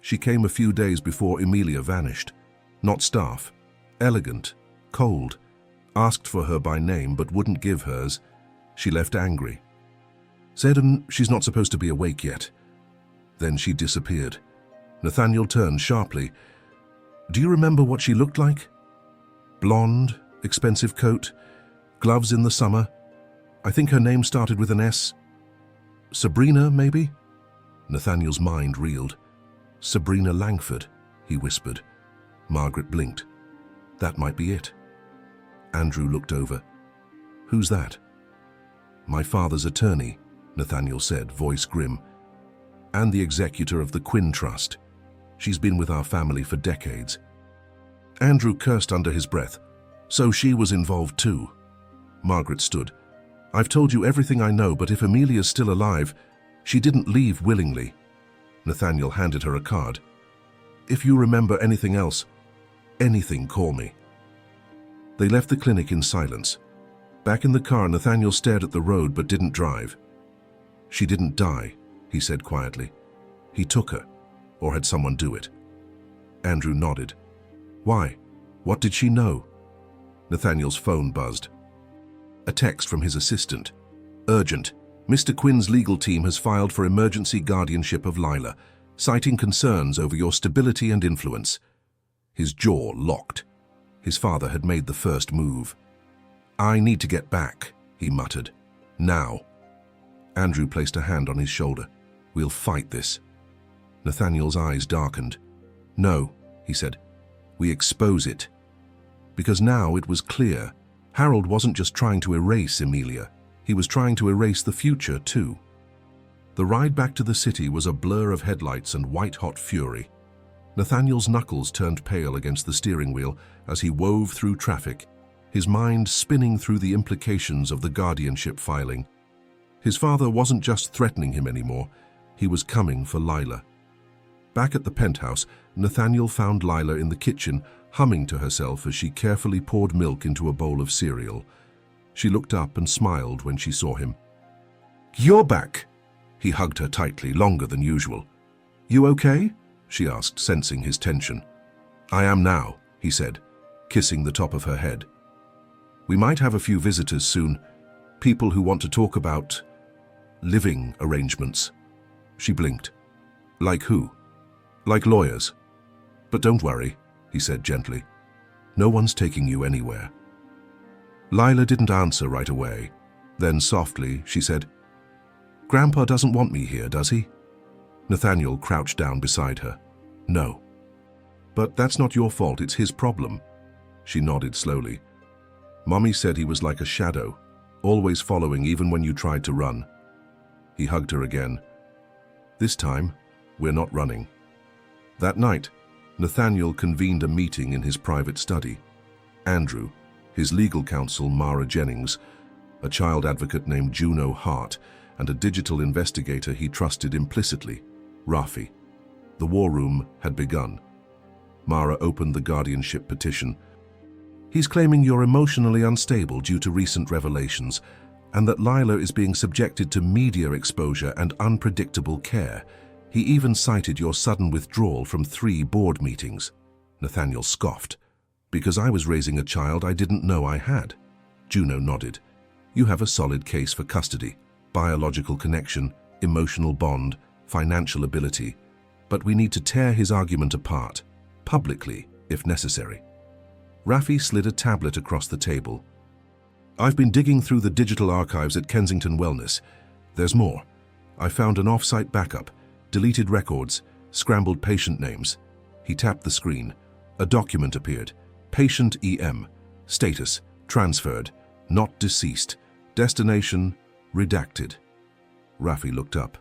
She came a few days before Amelia vanished. Not staff. Elegant. Cold. Asked for her by name but wouldn't give hers. She left angry. Said she's not supposed to be awake yet. Then she disappeared. Nathaniel turned sharply. Do you remember what she looked like? Blonde, expensive coat, gloves in the summer. I think her name started with an S. Sabrina, maybe? Nathaniel's mind reeled. Sabrina Langford, he whispered. Margaret blinked. That might be it. Andrew looked over. Who's that? My father's attorney, Nathaniel said, voice grim. And the executor of the Quinn Trust. She's been with our family for decades. Andrew cursed under his breath. So she was involved too. Margaret stood. I've told you everything I know, but if Amelia's still alive, she didn't leave willingly. Nathaniel handed her a card. If you remember anything else, anything, call me. They left the clinic in silence. Back in the car, Nathaniel stared at the road but didn't drive. She didn't die, he said quietly. He took her, or had someone do it. Andrew nodded. Why? What did she know? Nathaniel's phone buzzed. A text from his assistant. Urgent. Mr. Quinn's legal team has filed for emergency guardianship of Lila, citing concerns over your stability and influence. His jaw locked. His father had made the first move. I need to get back, he muttered. Now. Andrew placed a hand on his shoulder. We'll fight this. Nathaniel's eyes darkened. No, he said. We expose it. Because now it was clear. Harold wasn't just trying to erase Amelia. He was trying to erase the future, too. The ride back to the city was a blur of headlights and white-hot fury. Nathaniel's knuckles turned pale against the steering wheel as he wove through traffic, his mind spinning through the implications of the guardianship filing. His father wasn't just threatening him anymore. He was coming for Lila. Back at the penthouse, Nathaniel found Lila in the kitchen, humming to herself as she carefully poured milk into a bowl of cereal. She looked up and smiled when she saw him. You're back! He hugged her tightly, longer than usual. You okay? She asked, sensing his tension. I am now, he said, kissing the top of her head. We might have a few visitors soon, people who want to talk about living arrangements. She blinked. Like who? Like lawyers. But don't worry, he said gently. No one's taking you anywhere. Lila didn't answer right away. Then softly, she said, Grandpa doesn't want me here, does he? Nathaniel crouched down beside her. No. But that's not your fault, it's his problem. She nodded slowly. Mommy said he was like a shadow, always following even when you tried to run. He hugged her again. This time, we're not running. That night, Nathaniel convened a meeting in his private study. Andrew, his legal counsel Mara Jennings, a child advocate named Juno Hart, and a digital investigator he trusted implicitly, Rafi. The war room had begun. Mara opened the guardianship petition. He's claiming you're emotionally unstable due to recent revelations, and that Lila is being subjected to media exposure and unpredictable care. He even cited your sudden withdrawal from 3 board meetings. Nathaniel scoffed. Because I was raising a child I didn't know I had. Juno nodded. You have a solid case for custody, biological connection, emotional bond, financial ability. But we need to tear his argument apart, publicly, if necessary. Rafi slid a tablet across the table. I've been digging through the digital archives at Kensington Wellness. There's more. I found an off-site backup, deleted records, scrambled patient names. He tapped the screen. A document appeared. Patient EM. Status, transferred. Not deceased. Destination, redacted. Rafi looked up.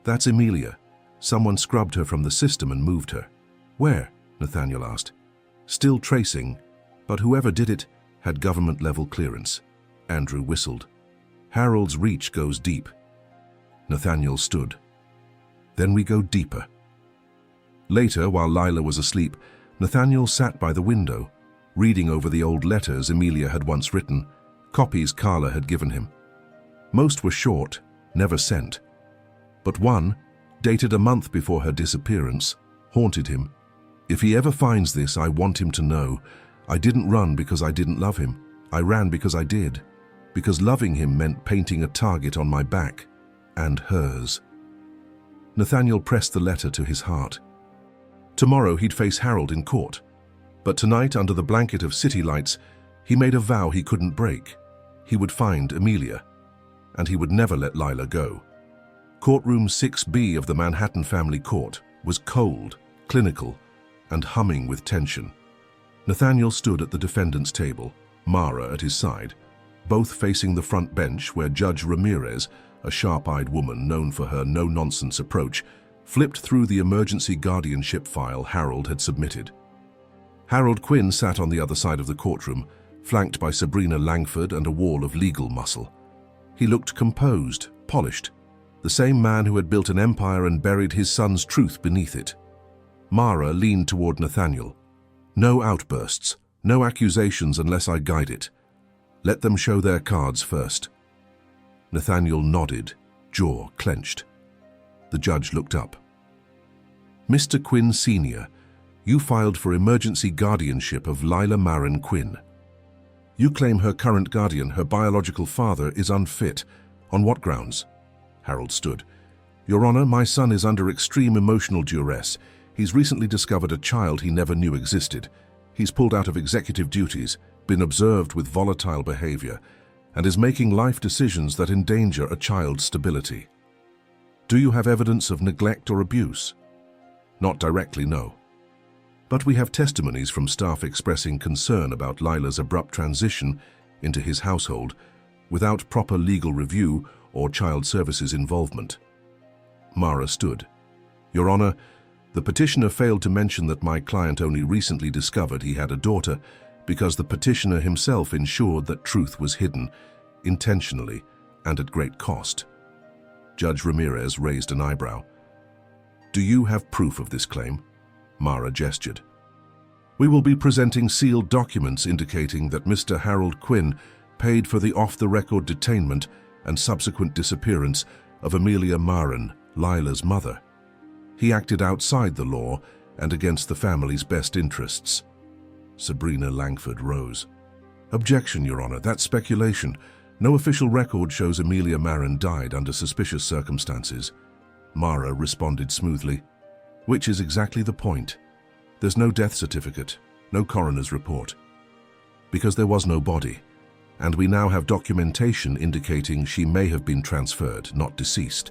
That's Amelia. Someone scrubbed her from the system and moved her. Where? Nathaniel asked. Still tracing, but whoever did it had government-level clearance. Andrew whistled. Harold's reach goes deep. Nathaniel stood. Then we go deeper. Later, while Lila was asleep, Nathaniel sat by the window, reading over the old letters Amelia had once written, copies Carla had given him. Most were short, never sent. But one, dated a month before her disappearance, haunted him. If he ever finds this, I want him to know, I didn't run because I didn't love him. I ran because I did. Because loving him meant painting a target on my back, and hers. Nathaniel pressed the letter to his heart. Tomorrow he'd face Harold in court. But tonight, under the blanket of city lights, he made a vow he couldn't break. He would find Amelia, and he would never let Lila go. Courtroom 6B of the Manhattan Family Court was cold, clinical, and humming with tension. Nathaniel stood at the defendant's table, Mara at his side, both facing the front bench where Judge Ramirez, a sharp-eyed woman known for her no-nonsense approach, flipped through the emergency guardianship file Harold had submitted. Harold Quinn sat on the other side of the courtroom, flanked by Sabrina Langford and a wall of legal muscle. He looked composed, polished, the same man who had built an empire and buried his son's truth beneath it. Mara leaned toward Nathaniel. "No outbursts, no accusations unless I guide it. Let them show their cards first." Nathaniel nodded, jaw clenched. The judge looked up. "Mr. Quinn Sr., you filed for emergency guardianship of Lila Marin Quinn. You claim her current guardian, her biological father, is unfit. On what grounds?" Harold stood. "Your Honor, my son is under extreme emotional duress. He's recently discovered a child he never knew existed. He's pulled out of executive duties, been observed with volatile behavior, and is making life decisions that endanger a child's stability. Do you have evidence of neglect or abuse?" "Not directly, no. But we have testimonies from staff expressing concern about Lila's abrupt transition into his household without proper legal review or child services involvement." Mara stood. "Your Honor, the petitioner failed to mention that my client only recently discovered he had a daughter because the petitioner himself ensured that truth was hidden, intentionally and at great cost." Judge Ramirez raised an eyebrow. "Do you have proof of this claim?" Mara gestured. "We will be presenting sealed documents indicating that Mr. Harold Quinn paid for the off-the-record detainment and subsequent disappearance of Amelia Marin, Lila's mother. He acted outside the law and against the family's best interests." Sabrina Langford rose. "Objection, Your Honor, that's speculation. No official record shows Amelia Marin died under suspicious circumstances." Mara responded smoothly. "Which is exactly the point. There's no death certificate, no coroner's report. Because there was no body, and we now have documentation indicating she may have been transferred, not deceased."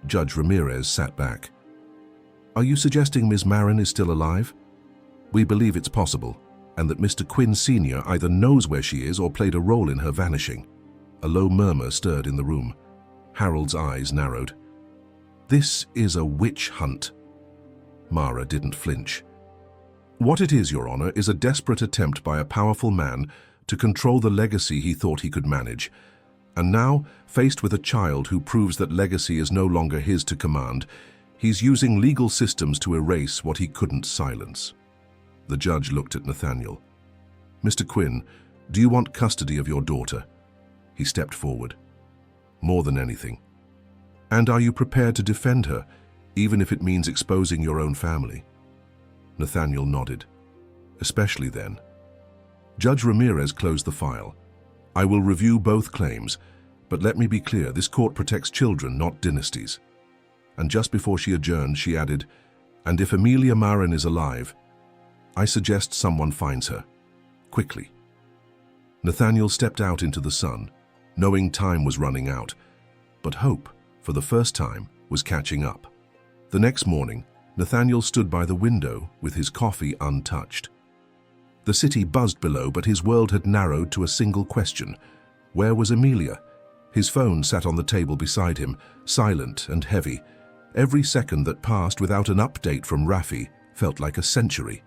Judge Ramirez sat back. "Are you suggesting Ms. Marin is still alive?" "We believe it's possible, and that Mr. Quinn Sr. either knows where she is or played a role in her vanishing." A low murmur stirred in the room. Harold's eyes narrowed. "This is a witch hunt." Mara didn't flinch. "What it is, Your Honor, is a desperate attempt by a powerful man to control the legacy he thought he could manage. And now, faced with a child who proves that legacy is no longer his to command, he's using legal systems to erase what he couldn't silence." The judge looked at Nathaniel. "Mr. Quinn, do you want custody of your daughter?" He stepped forward. "More than anything. And are you prepared to defend her, even if it means exposing your own family?" Nathaniel nodded. "Especially then." Judge Ramirez closed the file. "I will review both claims, but let me be clear, this court protects children, not dynasties." And just before she adjourned, she added, "And if Amelia Marin is alive, I suggest someone finds her. Quickly." Nathaniel stepped out into the sun, knowing time was running out, but hope, for the first time, was catching up. The next morning, Nathaniel stood by the window with his coffee untouched. The city buzzed below, but his world had narrowed to a single question. Where was Amelia? His phone sat on the table beside him, silent and heavy. Every second that passed without an update from Rafi felt like a century.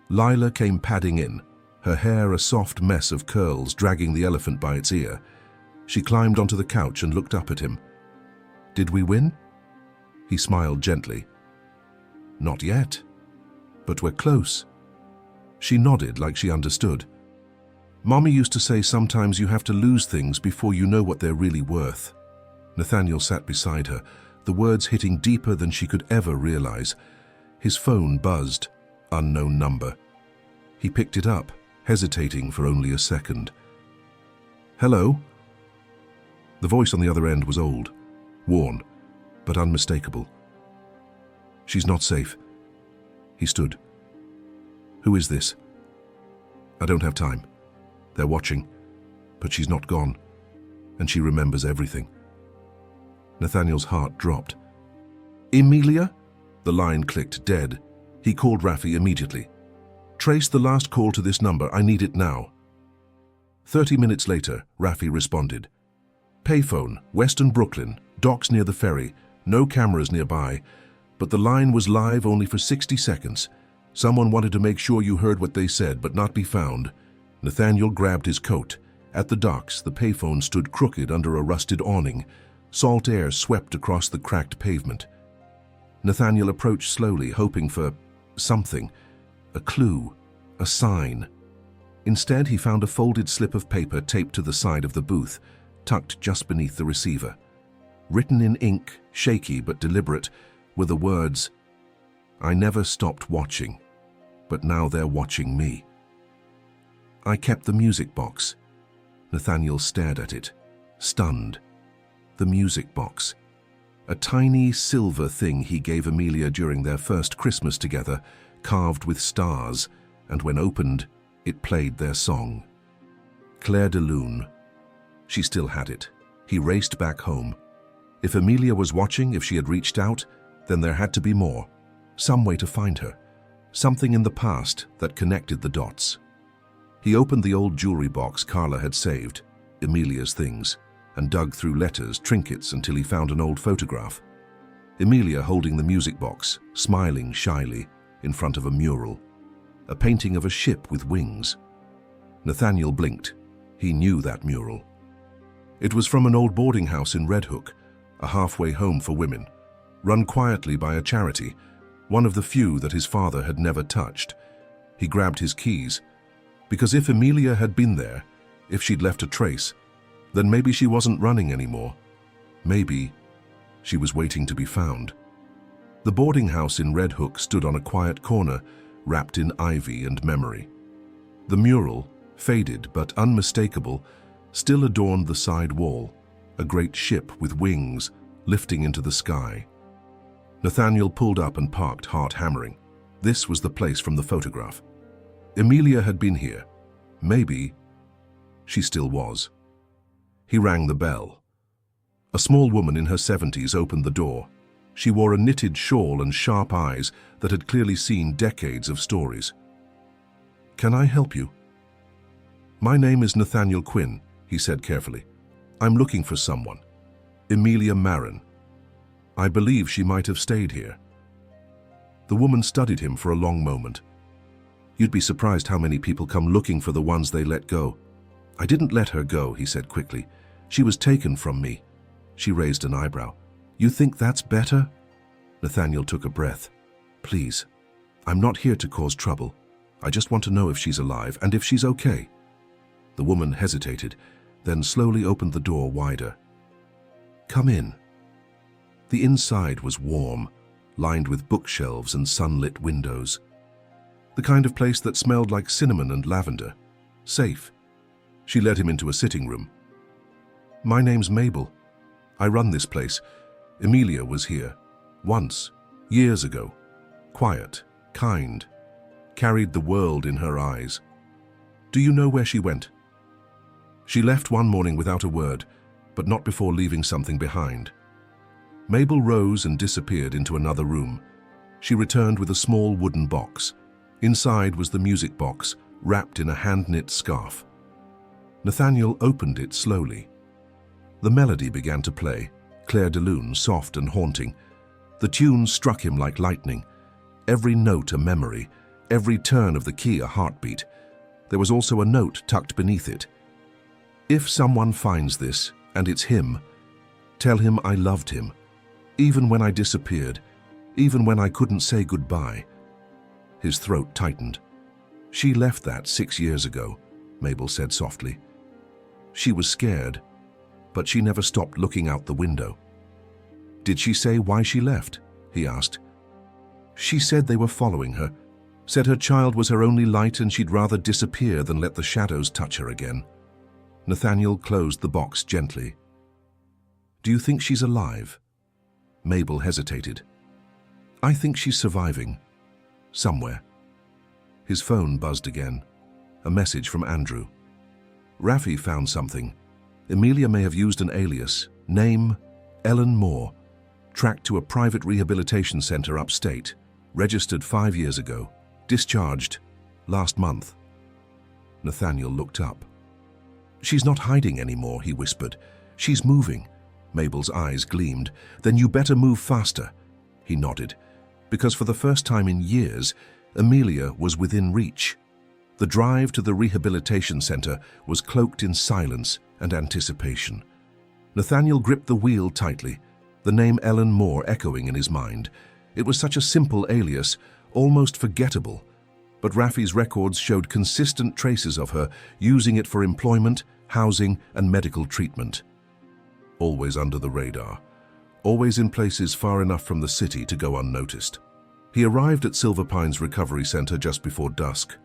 Lila came padding in, her hair a soft mess of curls dragging the elephant by its ear. She climbed onto the couch and looked up at him. "Did we win?" He smiled gently. "Not yet, but we're close." She nodded like she understood. "Mommy used to say sometimes you have to lose things before you know what they're really worth." Nathaniel sat beside her, the words hitting deeper than she could ever realize. His phone buzzed. Unknown number. He picked it up, hesitating for only a second. "Hello?" The voice on the other end was old, worn, but unmistakable. "She's not safe." He stood. "Who is this?" "I don't have time. They're watching, but she's not gone, and she remembers everything." Nathaniel's heart dropped. "Emilia?" The line clicked dead. He called Rafi immediately. Trace the last call to this number. I need it now. 30 minutes later, Raffi responded. Payphone, Western Brooklyn, docks near the ferry, no cameras nearby, but the line was live only for 60 seconds. Someone wanted to make sure you heard what they said, but not be found. Nathaniel grabbed his coat. At the docks, the payphone stood crooked under a rusted awning. Salt air swept across the cracked pavement. Nathaniel approached slowly, hoping for something, a clue, a sign. Instead, he found a folded slip of paper taped to the side of the booth, tucked just beneath the receiver. Written in ink, shaky but deliberate, were the words, "I never stopped watching, but now they're watching me." I kept the music box. Nathaniel stared at it, stunned. The music box. A tiny silver thing he gave Emilia during their first Christmas together, carved with stars, and when opened, it played their song. Clair de Lune. She still had it. He raced back home. If Emilia was watching, if she had reached out, then there had to be more. Some way to find her. Something in the past that connected the dots. He opened the old jewelry box Carla had saved, Emilia's things, and dug through letters, trinkets, until he found an old photograph. Emilia holding the music box, smiling shyly, in front of a mural. A painting of a ship with wings. Nathaniel blinked. He knew that mural. It was from an old boarding house in Red Hook, a halfway home for women, run quietly by a charity, one of the few that his father had never touched. He grabbed his keys, because if Emilia had been there, if she'd left a trace, then maybe she wasn't running anymore. Maybe she was waiting to be found. The boarding house in Red Hook stood on a quiet corner, wrapped in ivy and memory. The mural, faded but unmistakable, still adorned the side wall, a great ship with wings lifting into the sky. Nathaniel pulled up and parked, heart hammering. This was the place from the photograph. Emilia had been here. Maybe she still was. He rang the bell. A small woman in her 70s opened the door. She wore a knitted shawl and sharp eyes that had clearly seen decades of stories. "Can I help you?" "My name is Nathaniel Quinn," he said carefully. "I'm looking for someone. Emilia Marin. I believe she might have stayed here." The woman studied him for a long moment. "You'd be surprised how many people come looking for the ones they let go." "I didn't let her go," he said quickly. "She was taken from me." She raised an eyebrow. "You think that's better?" Nathaniel took a breath. "Please, I'm not here to cause trouble. I just want to know if she's alive and if she's okay." The woman hesitated, then slowly opened the door wider. "Come in." The inside was warm, lined with bookshelves and sunlit windows. The kind of place that smelled like cinnamon and lavender. Safe. She led him into a sitting room. "My name's Mabel. I run this place. Emilia was here. Once. Years ago. Quiet. Kind. Carried the world in her eyes. Do you know where she went?" "She left one morning without a word, but not before leaving something behind." Mabel rose and disappeared into another room. She returned with a small wooden box. Inside was the music box, wrapped in a hand-knit scarf. Nathaniel opened it slowly. The melody began to play, Clair de Lune, soft and haunting. The tune struck him like lightning. Every note a memory, every turn of the key a heartbeat. There was also a note tucked beneath it. "If someone finds this, and it's him, tell him I loved him, even when I disappeared, even when I couldn't say goodbye." His throat tightened. "She left that 6 years ago," Mabel said softly. "She was scared, but she never stopped looking out the window." "Did she say why she left?" he asked. "She said they were following her, said her child was her only light and she'd rather disappear than let the shadows touch her again." Nathaniel closed the box gently. "Do you think she's alive?" Mabel hesitated. "I think she's surviving. Somewhere." His phone buzzed again. A message from Andrew. "Raffi found something. Emilia may have used an alias. Name, Ellen Moore. Tracked to a private rehabilitation center upstate. Registered 5 years ago. Discharged last month. Nathaniel looked up. "She's not hiding anymore," he whispered. "She's moving." Mabel's eyes gleamed. "Then you better move faster." He nodded, because for the first time in years, Amelia was within reach. The drive to the rehabilitation center was cloaked in silence and anticipation. Nathaniel gripped the wheel tightly, the name Ellen Moore echoing in his mind. It was such a simple alias, almost forgettable, but Rafi's records showed consistent traces of her using it for employment, housing, and medical treatment. Always under the radar, always in places far enough from the city to go unnoticed. He arrived at Silver Pines Recovery Center just before dusk.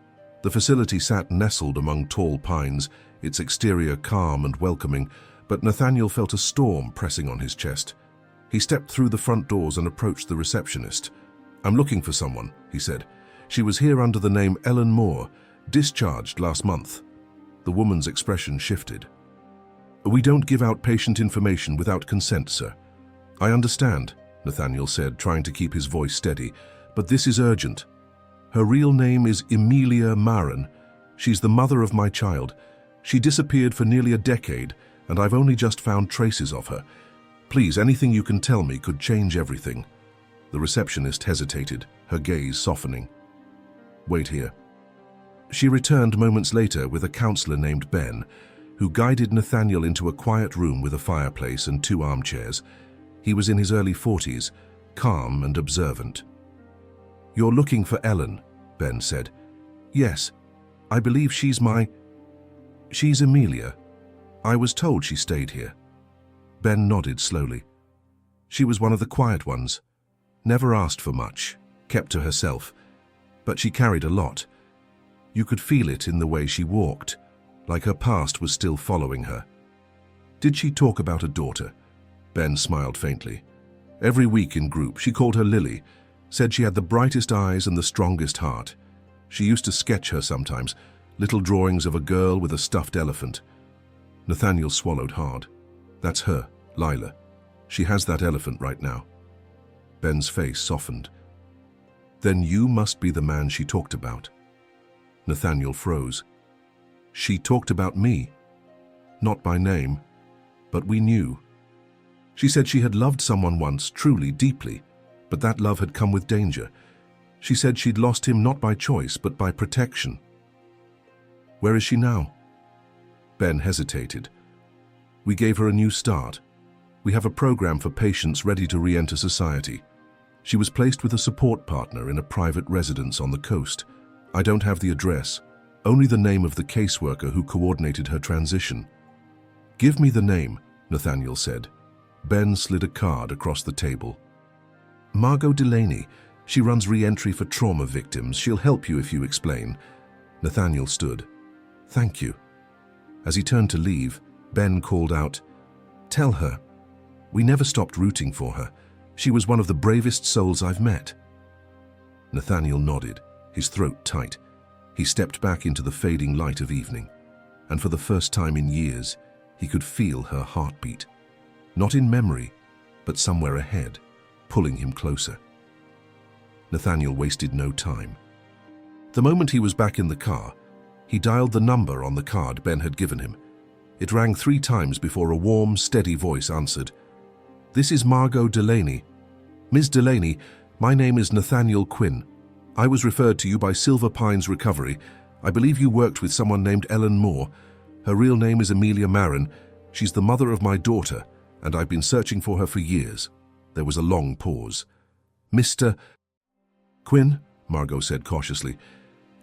The facility sat nestled among tall pines, its exterior calm and welcoming, but Nathaniel felt a storm pressing on his chest. He stepped through the front doors and approached the receptionist. "I'm looking for someone," he said. "She was here under the name Ellen Moore, discharged last month." The woman's expression shifted. "We don't give out patient information without consent, sir." "I understand," Nathaniel said, trying to keep his voice steady, "but this is urgent. Her real name is Amelia Marin. She's the mother of my child. She disappeared for nearly a decade, and I've only just found traces of her. Please, anything you can tell me could change everything." The receptionist hesitated, her gaze softening. "Wait here." She returned moments later with a counselor named Ben, who guided Nathaniel into a quiet room with a fireplace and 2 armchairs. He was in his early 40s, calm and observant. "You're looking for Ellen," Ben said. "Yes, I believe she's Amelia. I was told she stayed here." Ben nodded slowly. "She was one of the quiet ones. Never asked for much, kept to herself. But she carried a lot. You could feel it in the way she walked, like her past was still following her." "Did she talk about a daughter?" Ben smiled faintly. "Every week in group, she called her Lily, said she had the brightest eyes and the strongest heart. She used to sketch her sometimes, little drawings of a girl with a stuffed elephant." Nathaniel swallowed hard. "That's her, Lila. She has that elephant right now." Ben's face softened. "Then you must be the man she talked about." Nathaniel froze. "She talked about me. Not by name, but we knew. She said she had loved someone once, truly, deeply, but that love had come with danger. She said she'd lost him not by choice, but by protection." "Where is she now?" Ben hesitated. "We gave her a new start. We have a program for patients ready to re-enter society. She was placed with a support partner in a private residence on the coast. I don't have the address, only the name of the caseworker who coordinated her transition." "Give me the name," Nathaniel said. Ben slid a card across the table. "Margot Delaney. She runs re-entry for trauma victims. She'll help you if you explain." Nathaniel stood. "Thank you." As he turned to leave, Ben called out, "Tell her, we never stopped rooting for her. She was one of the bravest souls I've met." Nathaniel nodded, his throat tight. He stepped back into the fading light of evening, and for the first time in years, he could feel her heartbeat. Not in memory, but somewhere ahead, pulling him closer. Nathaniel wasted no time. The moment he was back in the car, he dialed the number on the card Ben had given him. It rang 3 times before a warm, steady voice answered. "This is Margot Delaney. Ms. Delaney, my name is Nathaniel Quinn. I was referred to you by Silver Pines Recovery. I believe you worked with someone named Ellen Moore. Her real name is Amelia Marin. She's the mother of my daughter, and I've been searching for her for years." There was a long pause. "Mr. Quinn," Margot said cautiously,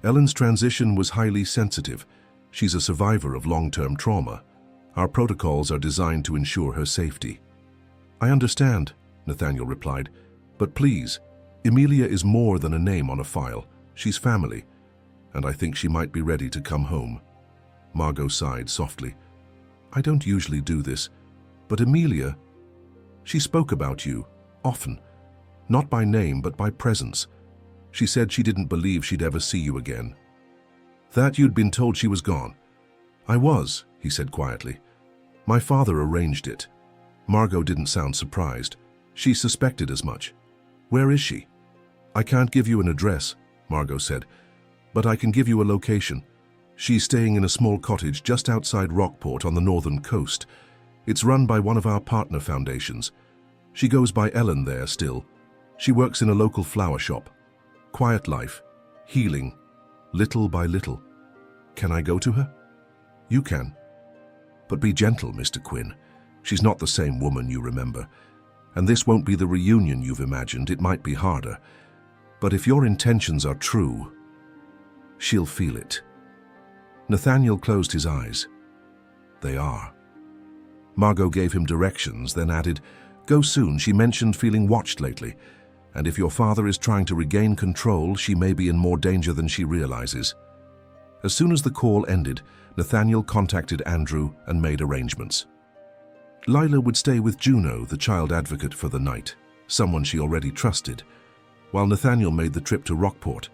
"Ellen's transition was highly sensitive. She's a survivor of long-term trauma. Our protocols are designed to ensure her safety." "I understand," Nathaniel replied, "but please, Amelia is more than a name on a file. She's family, and I think she might be ready to come home." Margot sighed softly. "I don't usually do this, but Amelia, she spoke about you, often. Not by name, but by presence. She said she didn't believe she'd ever see you again." "That you'd been told she was gone?" "I was," he said quietly. "My father arranged it." Margot didn't sound surprised. She suspected as much. "Where is she?" "I can't give you an address," Margot said, but I can give you a location. She's staying in a small cottage just outside Rockport on the northern coast. It's run by one of our partner foundations. She goes by Ellen there still. She works in a local flower shop. Quiet life, healing, little by little. Can I go to her? You can. But be gentle, Mr. Quinn. She's not the same woman you remember. And this won't be the reunion you've imagined. It might be harder. But if your intentions are true, she'll feel it. Nathaniel closed his eyes. They are. Margot gave him directions, then added, "Go soon. She mentioned feeling watched lately. And if your father is trying to regain control, she may be in more danger than she realizes." As soon as the call ended, Nathaniel contacted Andrew and made arrangements. Lila would stay with Juno, the child advocate, for the night, someone she already trusted, while Nathaniel made the trip to Rockport.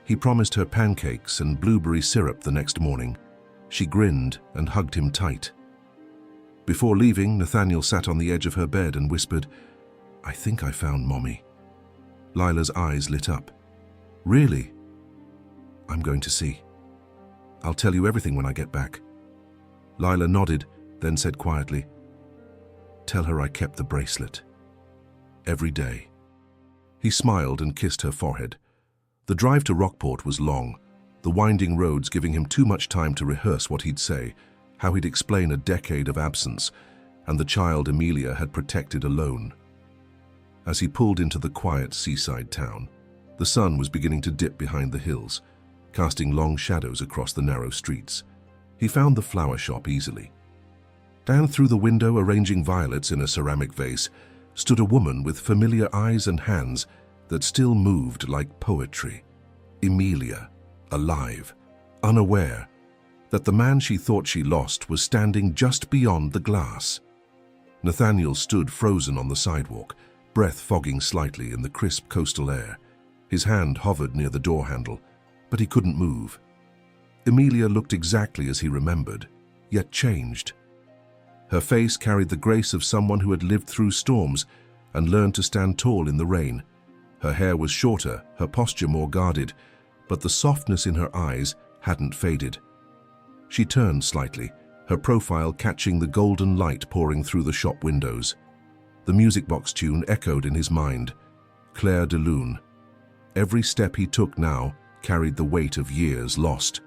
He promised her pancakes and blueberry syrup the next morning. She grinned and hugged him tight. Before leaving, Nathaniel sat on the edge of her bed and whispered, "I think I found Mommy." Lila's eyes lit up. "Really?" "I'm going to see. I'll tell you everything when I get back." Lila nodded, then said quietly, "Tell her I kept the bracelet. Every day." He smiled and kissed her forehead. The drive to Rockport was long, the winding roads giving him too much time to rehearse what he'd say, how he'd explain a decade of absence, and the child Emilia had protected alone. As he pulled into the quiet seaside town, the sun was beginning to dip behind the hills, casting long shadows across the narrow streets. He found the flower shop easily. Down through the window, arranging violets in a ceramic vase, stood a woman with familiar eyes and hands that still moved like poetry. Emilia, alive, unaware that the man she thought she lost was standing just beyond the glass. Nathaniel stood frozen on the sidewalk, breath fogging slightly in the crisp coastal air. His hand hovered near the door handle, but he couldn't move. Emilia looked exactly as he remembered, yet changed. Her face carried the grace of someone who had lived through storms and learned to stand tall in the rain. Her hair was shorter, her posture more guarded, but the softness in her eyes hadn't faded. She turned slightly, her profile catching the golden light pouring through the shop windows. The music box tune echoed in his mind, Claire de Lune. Every step he took now carried the weight of years lost.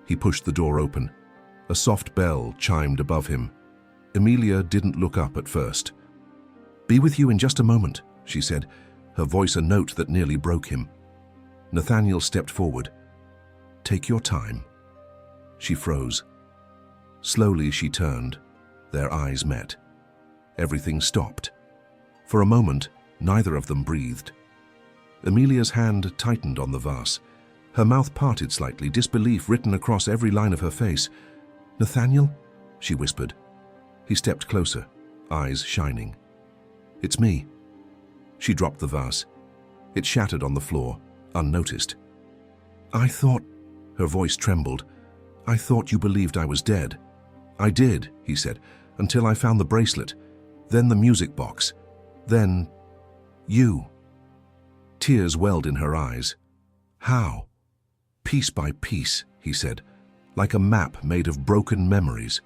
He pushed the door open. A soft bell chimed above him. Emilia didn't look up at first. "Be with you in just a moment," she said, her voice a note that nearly broke him. Nathaniel stepped forward. "Take your time." She froze. Slowly she turned. Their eyes met. Everything stopped. For a moment, neither of them breathed. Emilia's hand tightened on the vase. Her mouth parted slightly, disbelief written across every line of her face. "Nathaniel?" she whispered. He stepped closer, eyes shining. "It's me." She dropped the vase. It shattered on the floor, unnoticed. "I thought," her voice trembled, "I thought you believed I was dead." "I did," he said, "until I found the bracelet, then the music box, then you." Tears welled in her eyes. "How?" "Piece by piece," he said, "like a map made of broken memories."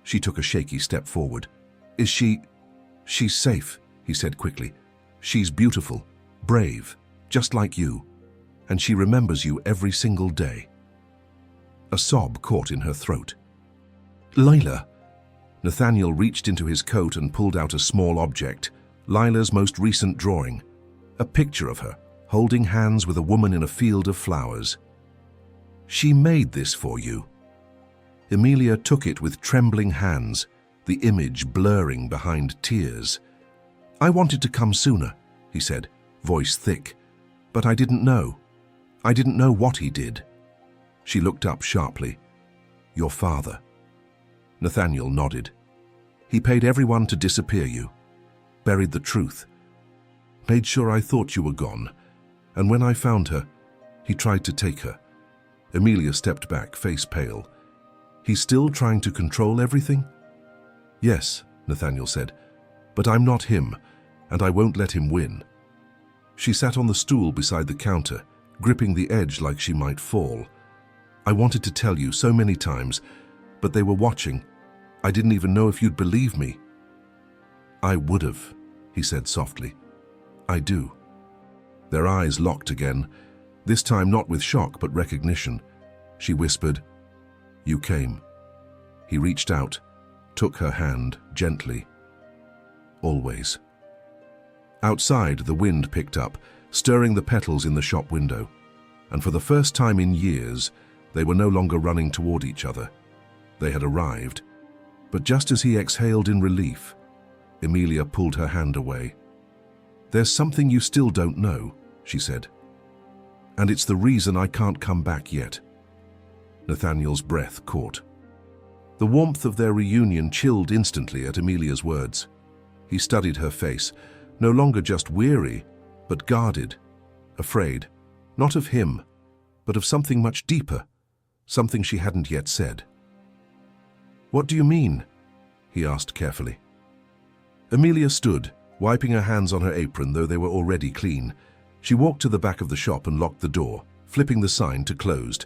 She took a shaky step forward. "Is she... She's safe," he said quickly. "She's beautiful, brave, just like you, and she remembers you every single day." A sob caught in her throat. "Lila!" Nathaniel reached into his coat and pulled out a small object, Lila's most recent drawing, a picture of her, holding hands with a woman in a field of flowers. "She made this for you." Emilia took it with trembling hands, the image blurring behind tears. "I wanted to come sooner," he said, voice thick, "but I didn't know. I didn't know what he did." She looked up sharply. "Your father." Nathaniel nodded. "He paid everyone to disappear you, buried the truth, made sure I thought you were gone, and when I found her, he tried to take her." Emilia stepped back, face pale. "He's still trying to control everything?" "Yes," Nathaniel said, "but I'm not him, and I won't let him win." She sat on the stool beside the counter, gripping the edge like she might fall. "I wanted to tell you so many times, but they were watching. I didn't even know if you'd believe me." "I would've," he said softly. "I do." Their eyes locked again, this time not with shock but recognition. She whispered, "You came." He reached out, took her hand gently. "Always." Outside, the wind picked up, stirring the petals in the shop window, and for the first time in years, they were no longer running toward each other. They had arrived, but just as he exhaled in relief, Emilia pulled her hand away. "There's something you still don't know," she said. "And it's the reason I can't come back yet." Nathaniel's breath caught. The warmth of their reunion chilled instantly at Emilia's words. He studied her face, no longer just weary, but guarded, afraid, not of him, but of something much deeper, something she hadn't yet said. "What do you mean?" he asked carefully. Emilia stood, wiping her hands on her apron, though they were already clean. She walked to the back of the shop and locked the door, flipping the sign to closed.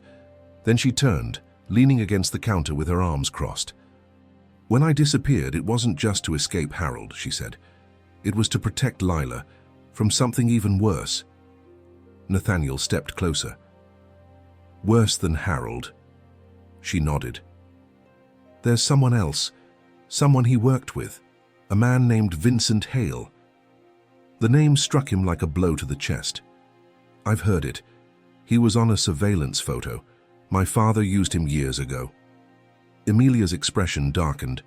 Then she turned, leaning against the counter with her arms crossed. "When I disappeared, it wasn't just to escape Harold," she said. "It was to protect Lila from something even worse." Nathaniel stepped closer. "Worse than Harold?" She nodded. "There's someone else, someone he worked with, a man named Vincent Hale." The name struck him like a blow to the chest. "I've heard it. He was on a surveillance photo. My father used him years ago." Emilia's expression darkened.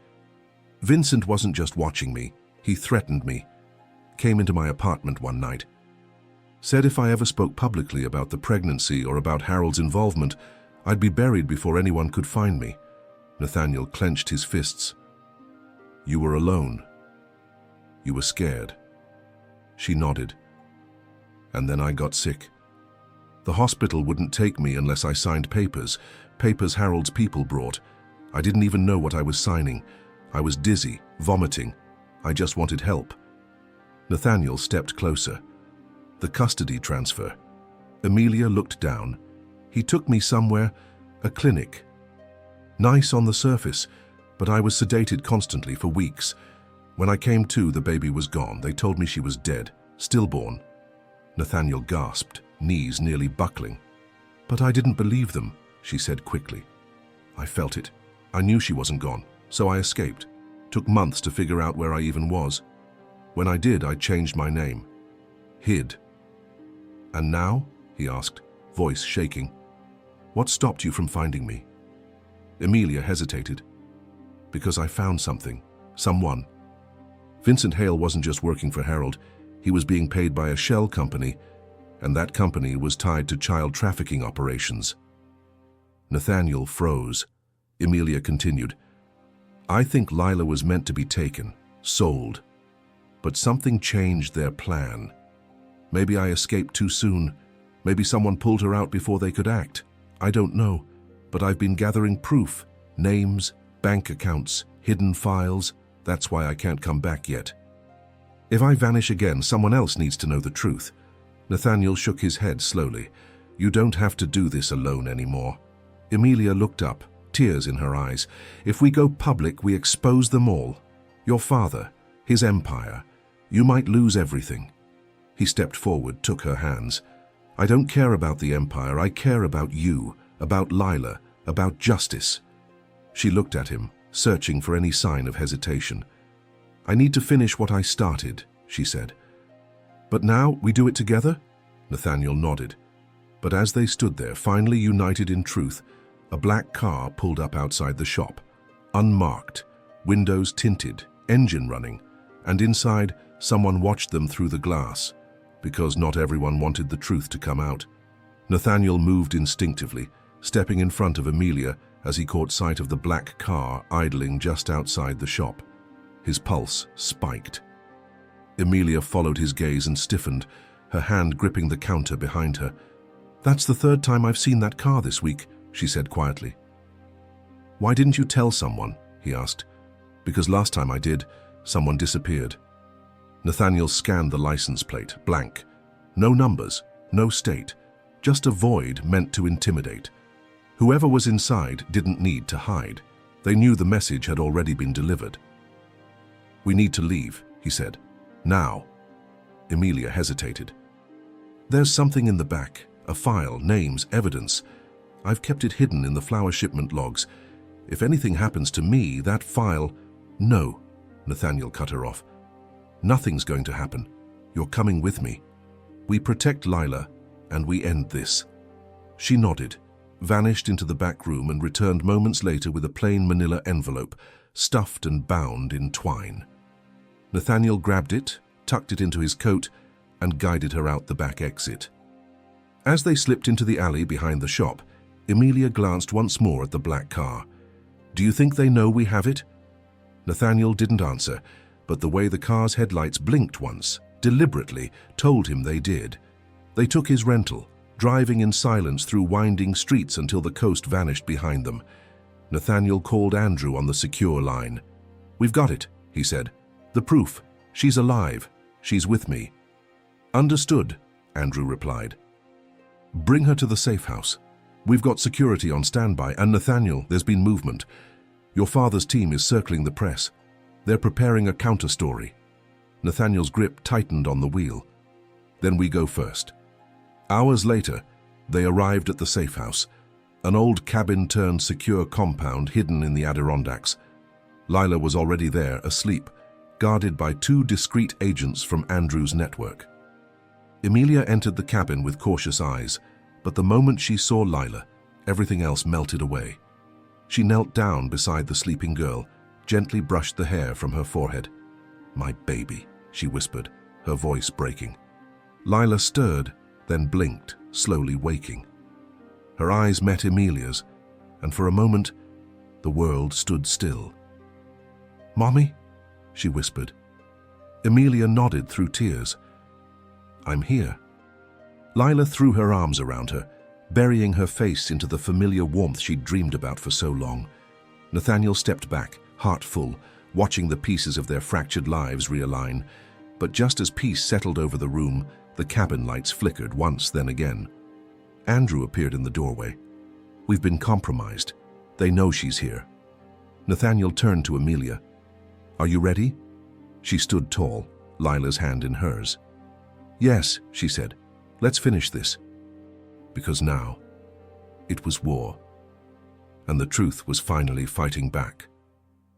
"Vincent wasn't just watching me. He threatened me. Came into my apartment one night. Said if I ever spoke publicly about the pregnancy or about Harold's involvement, I'd be buried before anyone could find me." Nathaniel clenched his fists. "You were alone. You were scared." She nodded. "And then I got sick. The hospital wouldn't take me unless I signed papers Harold's people brought. I didn't even know what I was signing. I was dizzy, vomiting. I just wanted help." Nathaniel stepped closer. "The custody transfer." Emilia looked down. "He took me somewhere, a clinic. Nice on the surface, but I was sedated constantly for weeks. When I came to, the baby was gone. They told me she was dead, stillborn." Nathaniel gasped, knees nearly buckling. "But I didn't believe them," she said quickly. "I felt it. I knew she wasn't gone, so I escaped. Took months to figure out where I even was. When I did, I changed my name. Hid." "And now?" he asked, voice shaking. "What stopped you from finding me?" Emilia hesitated. "Because I found something. Someone. Vincent Hale wasn't just working for Harold. He was being paid by a shell company, and that company was tied to child trafficking operations." Nathaniel froze. Emilia continued. "I think Lila was meant to be taken, sold. But something changed their plan. Maybe I escaped too soon. Maybe someone pulled her out before they could act. I don't know. But I've been gathering proof. Names, bank accounts, hidden files. That's why I can't come back yet. If I vanish again, someone else needs to know the truth." Nathaniel shook his head slowly. "You don't have to do this alone anymore." Emilia looked up, tears in her eyes. "If we go public, we expose them all. Your father, his empire. You might lose everything." He stepped forward, took her hands. "I don't care about the empire. I care about you, about Lila, about justice." She looked at him, searching for any sign of hesitation. "I need to finish what I started," she said. "But now we do it together?" Nathaniel nodded. But as they stood there, finally united in truth, a black car pulled up outside the shop, unmarked, windows tinted, engine running, and inside, someone watched them through the glass, because not everyone wanted the truth to come out. Nathaniel moved instinctively, stepping in front of Emilia as he caught sight of the black car idling just outside the shop. His pulse spiked. Emilia followed his gaze and stiffened, her hand gripping the counter behind her. "That's the third time I've seen that car this week," she said quietly. "Why didn't you tell someone?" he asked. "Because last time I did, someone disappeared." Nathaniel scanned the license plate, blank. No numbers, no state, just a void meant to intimidate. Whoever was inside didn't need to hide. They knew the message had already been delivered. "We need to leave," he said. "Now." Emilia hesitated. "There's something in the back, a file, names, evidence. I've kept it hidden in the flower shipment logs. If anything happens to me, that file—" "No," Nathaniel cut her off. "Nothing's going to happen. You're coming with me. We protect Lila, and we end this." She nodded, vanished into the back room, and returned moments later with a plain manila envelope, stuffed and bound in twine. Nathaniel grabbed it, tucked it into his coat, and guided her out the back exit. As they slipped into the alley behind the shop, Emilia glanced once more at the black car. "Do you think they know we have it?" Nathaniel didn't answer, but the way the car's headlights blinked once, deliberately, told him they did. They took his rental, driving in silence through winding streets until the coast vanished behind them. Nathaniel called Andrew on the secure line. "We've got it," he said. "The proof. She's alive. She's with me." "Understood," Andrew replied. "Bring her to the safe house. We've got security on standby, and Nathaniel, there's been movement. Your father's team is circling the press. They're preparing a counter-story." Nathaniel's grip tightened on the wheel. "Then we go first." Hours later, they arrived at the safe house, an old cabin-turned-secure compound hidden in the Adirondacks. Lila was already there, asleep, guarded by 2 discreet agents from Andrew's network. Emilia entered the cabin with cautious eyes, but the moment she saw Lila, everything else melted away. She knelt down beside the sleeping girl, gently brushed the hair from her forehead. "My baby," she whispered, her voice breaking. Lila stirred, then blinked, slowly waking. Her eyes met Emilia's, and for a moment, the world stood still. "Mommy?" she whispered. Emilia nodded through tears. "I'm here." Lila threw her arms around her, burying her face into the familiar warmth she'd dreamed about for so long. Nathaniel stepped back, heart full, watching the pieces of their fractured lives realign. But just as peace settled over the room, the cabin lights flickered once, then again. Andrew appeared in the doorway. "We've been compromised. They know she's here." Nathaniel turned to Emilia. "Are you ready?" She stood tall, Lila's hand in hers. "Yes," she said. "Let's finish this." Because now, it was war. And the truth was finally fighting back.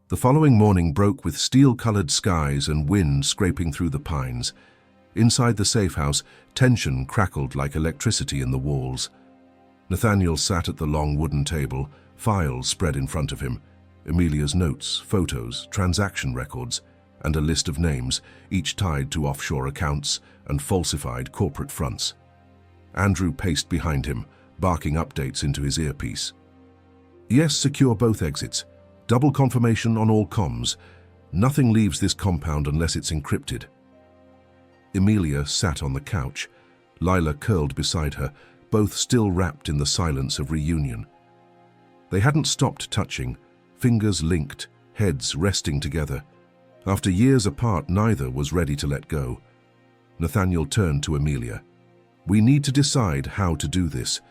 The following morning broke with steel-colored skies and wind scraping through the pines. Inside the safe house, tension crackled like electricity in the walls. Nathaniel sat at the long wooden table, files spread in front of him, Emilia's notes, photos, transaction records, and a list of names, each tied to offshore accounts and falsified corporate fronts. Andrew paced behind him, barking updates into his earpiece. "Yes, secure both exits. Double confirmation on all comms. Nothing leaves this compound unless it's encrypted." Emilia sat on the couch, Lila curled beside her, both still wrapped in the silence of reunion. They hadn't stopped touching, fingers linked, heads resting together. After years apart, neither was ready to let go. Nathaniel turned to Emilia. "We need to decide how to do this.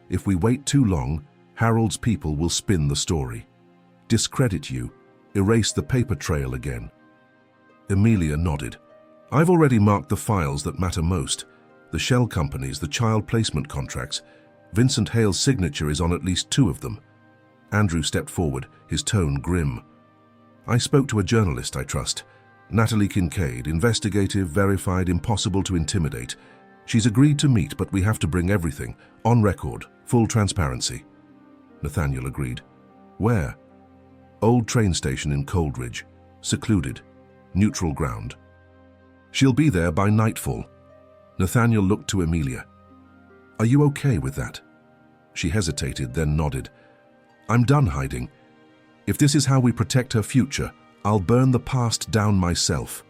If we wait too long, Harold's people will spin the story. Discredit you, erase the paper trail again." Emilia nodded. "I've already marked the files that matter most. The shell companies, the child placement contracts. Vincent Hale's signature is on at least 2 of them." Andrew stepped forward, his tone grim. "I spoke to a journalist I trust, Natalie Kincaid, investigative, verified, impossible to intimidate. She's agreed to meet, but we have to bring everything, on record, full transparency." Nathaniel agreed. "Where?" "Old train station in Coldridge, secluded, neutral ground." "She'll be there by nightfall." Nathaniel looked to Emilia. "Are you okay with that?" She hesitated, then nodded. "I'm done hiding. If this is how we protect her future, I'll burn the past down myself."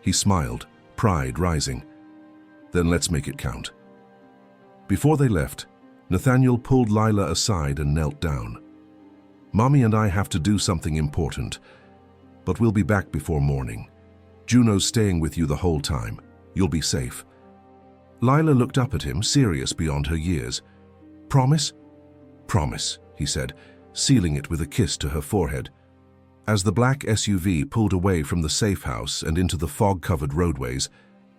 He smiled, pride rising. "Then let's make it count." Before they left, Nathaniel pulled Lila aside and knelt down. "Mommy and I have to do something important, but we'll be back before morning. Juno's staying with you the whole time. You'll be safe." Lila looked up at him, serious beyond her years. "Promise?" "Promise," he said, sealing it with a kiss to her forehead. As the black SUV pulled away from the safe house and into the fog-covered roadways,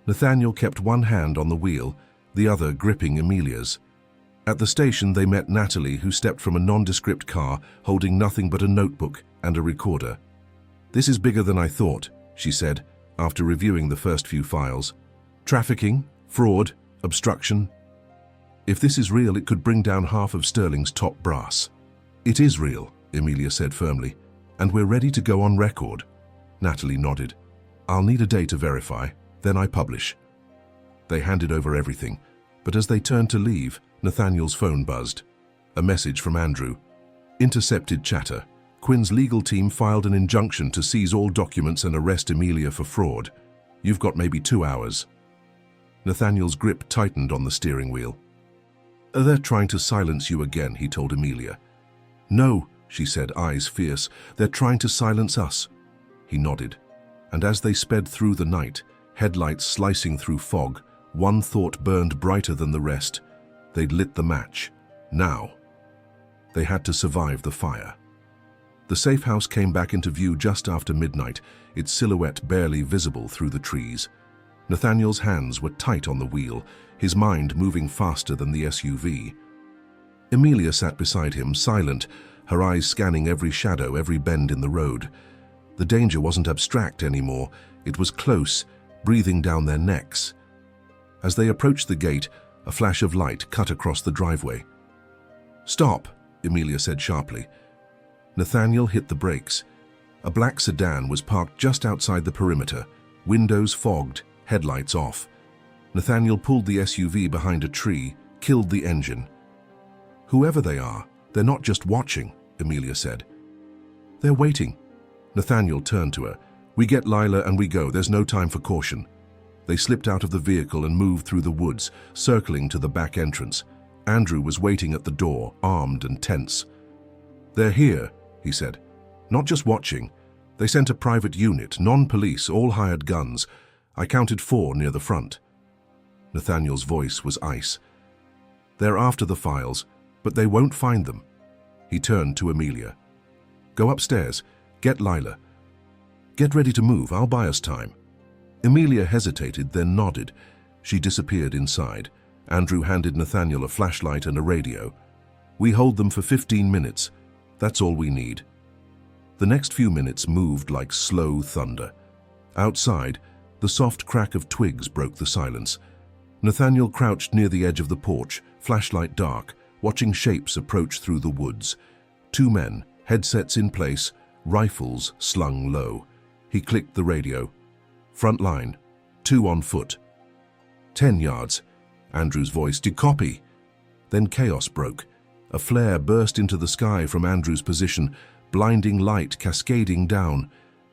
Nathaniel kept one hand on the wheel, the other gripping Emilia's. At the station, they met Natalie, who stepped from a nondescript car holding nothing but a notebook and a recorder. "This is bigger than I thought," she said, after reviewing the first few files. "Trafficking, fraud, obstruction. If this is real, it could bring down half of Sterling's top brass." "It is real," Emilia said firmly, "and we're ready to go on record." Natalie nodded. "I'll need a day to verify, then I publish." They handed over everything, but as they turned to leave, Nathaniel's phone buzzed. A message from Andrew. "Intercepted chatter. Quinn's legal team filed an injunction to seize all documents and arrest Emilia for fraud. You've got maybe 2 hours." Nathaniel's grip tightened on the steering wheel. "They're trying to silence you again," he told Emilia. "No," she said, eyes fierce. "They're trying to silence us." He nodded, and as they sped through the night, headlights slicing through fog, one thought burned brighter than the rest. They'd lit the match. Now. They had to survive the fire. The safe house came back into view just after midnight, its silhouette barely visible through the trees. Nathaniel's hands were tight on the wheel, his mind moving faster than the SUV. Emilia sat beside him, silent, her eyes scanning every shadow, every bend in the road. The danger wasn't abstract anymore. It was close, breathing down their necks. As they approached the gate, a flash of light cut across the driveway. "Stop," Emilia said sharply. Nathaniel hit the brakes. A black sedan was parked just outside the perimeter, windows fogged, headlights off. Nathaniel pulled the SUV behind a tree, killed the engine. "Whoever they are, they're not just watching," Emilia said. "They're waiting." Nathaniel turned to her. "We get Lila and we go. There's no time for caution." They slipped out of the vehicle and moved through the woods, circling to the back entrance. Andrew was waiting at the door, armed and tense. "They're here," he said. "Not just watching. They sent a private unit, non-police, all hired guns. I counted 4 near the front." Nathaniel's voice was ice. "They're after the files, but they won't find them." He turned to Emilia. "Go upstairs. Get Lila. Get ready to move. I'll buy us time." Emilia hesitated, then nodded. She disappeared inside. Andrew handed Nathaniel a flashlight and a radio. "We hold them for 15 minutes. That's all we need." The next few minutes moved like slow thunder. Outside, the soft crack of twigs broke the silence. Nathaniel crouched near the edge of the porch, flashlight dark, watching shapes approach through the woods. 2 men, headsets in place, rifles slung low. He clicked the radio. "Front line, 2 on foot." 10 yards. Andrew's voice, "Did copy?" Then chaos broke. A flare burst into the sky from Andrew's position, blinding light cascading down.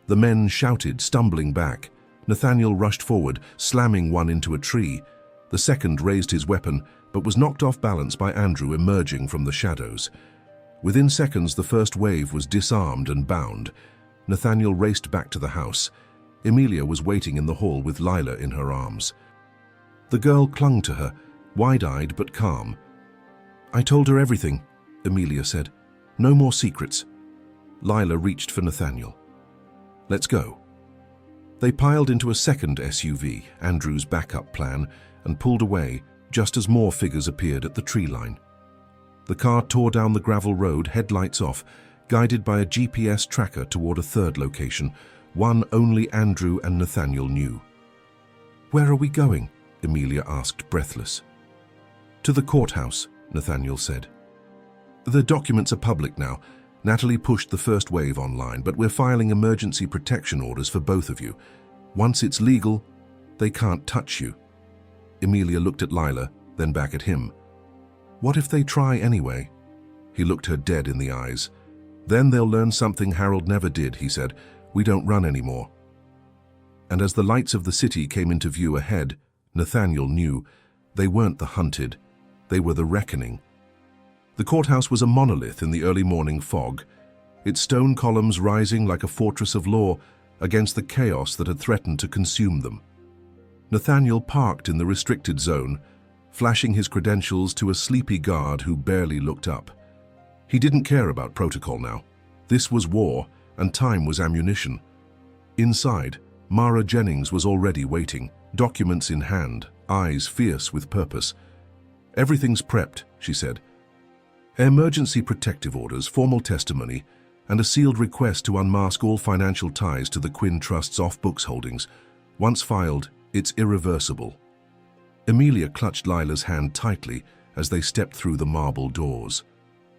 The men shouted, stumbling back. Nathaniel rushed forward, slamming one into a tree. The second raised his weapon, but was knocked off balance by Andrew emerging from the shadows. Within seconds, the first wave was disarmed and bound. Nathaniel raced back to the house. Emilia was waiting in the hall with Lila in her arms. The girl clung to her, wide-eyed but calm. "I told her everything," Emilia said. "No more secrets." Lila reached for Nathaniel. "Let's go." They piled into a second SUV, Andrew's backup plan, and pulled away just as more figures appeared at the tree line. The car tore down the gravel road, headlights off, guided by a GPS tracker toward a third location, one only Andrew and Nathaniel knew. "Where are we going?" Emilia asked, breathless. "To the courthouse," Nathaniel said. "The documents are public now. Natalie pushed the first wave online, but we're filing emergency protection orders for both of you. Once it's legal, they can't touch you." Emilia looked at Lila, then back at him. "What if they try anyway?" He looked her dead in the eyes. "Then they'll learn something Harold never did," he said. "We don't run anymore." And as the lights of the city came into view ahead, Nathaniel knew they weren't the hunted, they were the reckoning. The courthouse was a monolith in the early morning fog, its stone columns rising like a fortress of law against the chaos that had threatened to consume them. Nathaniel parked in the restricted zone, flashing his credentials to a sleepy guard who barely looked up. He didn't care about protocol now. This was war, and time was ammunition. Inside, Mara Jennings was already waiting, documents in hand, eyes fierce with purpose. "Everything's prepped," she said. "Emergency protective orders, formal testimony, and a sealed request to unmask all financial ties to the Quinn Trust's off-books holdings. Once filed, it's irreversible." Emilia clutched Lila's hand tightly as they stepped through the marble doors.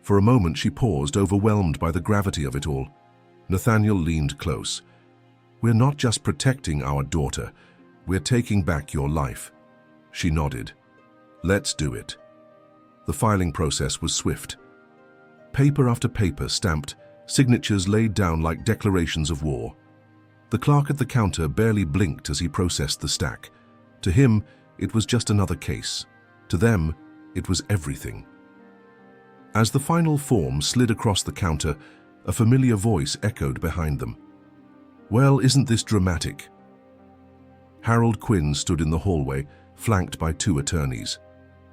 For a moment she paused, overwhelmed by the gravity of it all. Nathaniel leaned close. "We're not just protecting our daughter, we're taking back your life." She nodded. "Let's do it." The filing process was swift. Paper after paper stamped, signatures laid down like declarations of war. The clerk at the counter barely blinked as he processed the stack. To him, it was just another case. To them, it was everything. As the final form slid across the counter, a familiar voice echoed behind them. "Well, isn't this dramatic?" Harold Quinn stood in the hallway, flanked by two attorneys.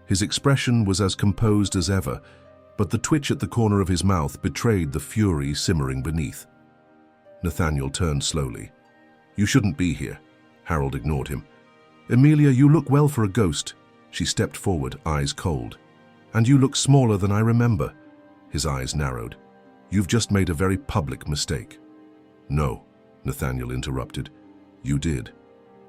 His expression was as composed as ever, but the twitch at the corner of his mouth betrayed the fury simmering beneath. Nathaniel turned slowly. "You shouldn't be here." Harold ignored him. "Emilia, you look well for a ghost." She stepped forward, eyes cold. "And you look smaller than I remember." His eyes narrowed. "You've just made a very public mistake." "No," Nathaniel interrupted. "You did.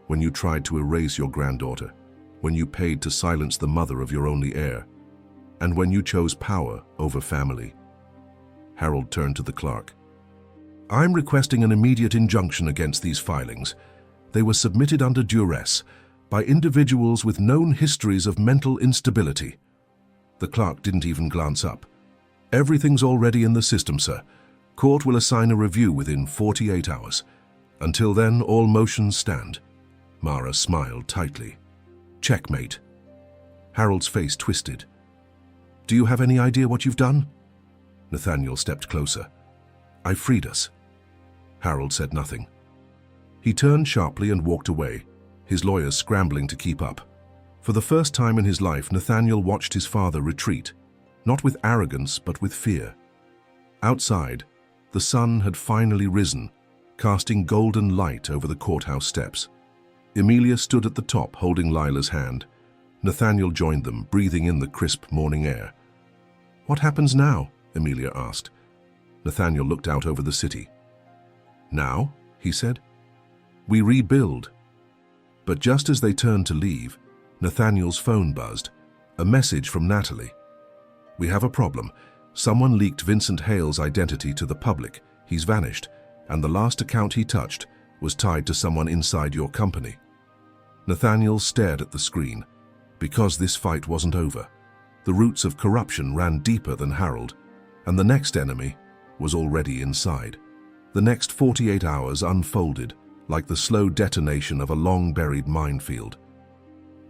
When you tried to erase your granddaughter, when you paid to silence the mother of your only heir, and when you chose power over family." Harold turned to the clerk. "I'm requesting an immediate injunction against these filings. They were submitted under duress by individuals with known histories of mental instability." The clerk didn't even glance up. "Everything's already in the system, sir. Court will assign a review within 48 hours. Until then, all motions stand." Mara smiled tightly. "Checkmate." Harold's face twisted. "Do you have any idea what you've done?" Nathaniel stepped closer. "I freed us." Harold said nothing. He turned sharply and walked away, his lawyers scrambling to keep up. For the first time in his life, Nathaniel watched his father retreat, not with arrogance but with fear. Outside, the sun had finally risen, casting golden light over the courthouse steps. Emilia stood at the top, holding Lila's hand. Nathaniel joined them, breathing in the crisp morning air. "What happens now?" Emilia asked. Nathaniel looked out over the city. "Now?" he said. "We rebuild." But just as they turned to leave, Nathaniel's phone buzzed. A message from Natalie. "We have a problem. Someone leaked Vincent Hale's identity to the public. He's vanished, and the last account he touched was tied to someone inside your company." Nathaniel stared at the screen. Because this fight wasn't over. The roots of corruption ran deeper than Harold, and the next enemy was already inside. The next 48 hours unfolded like the slow detonation of a long-buried minefield.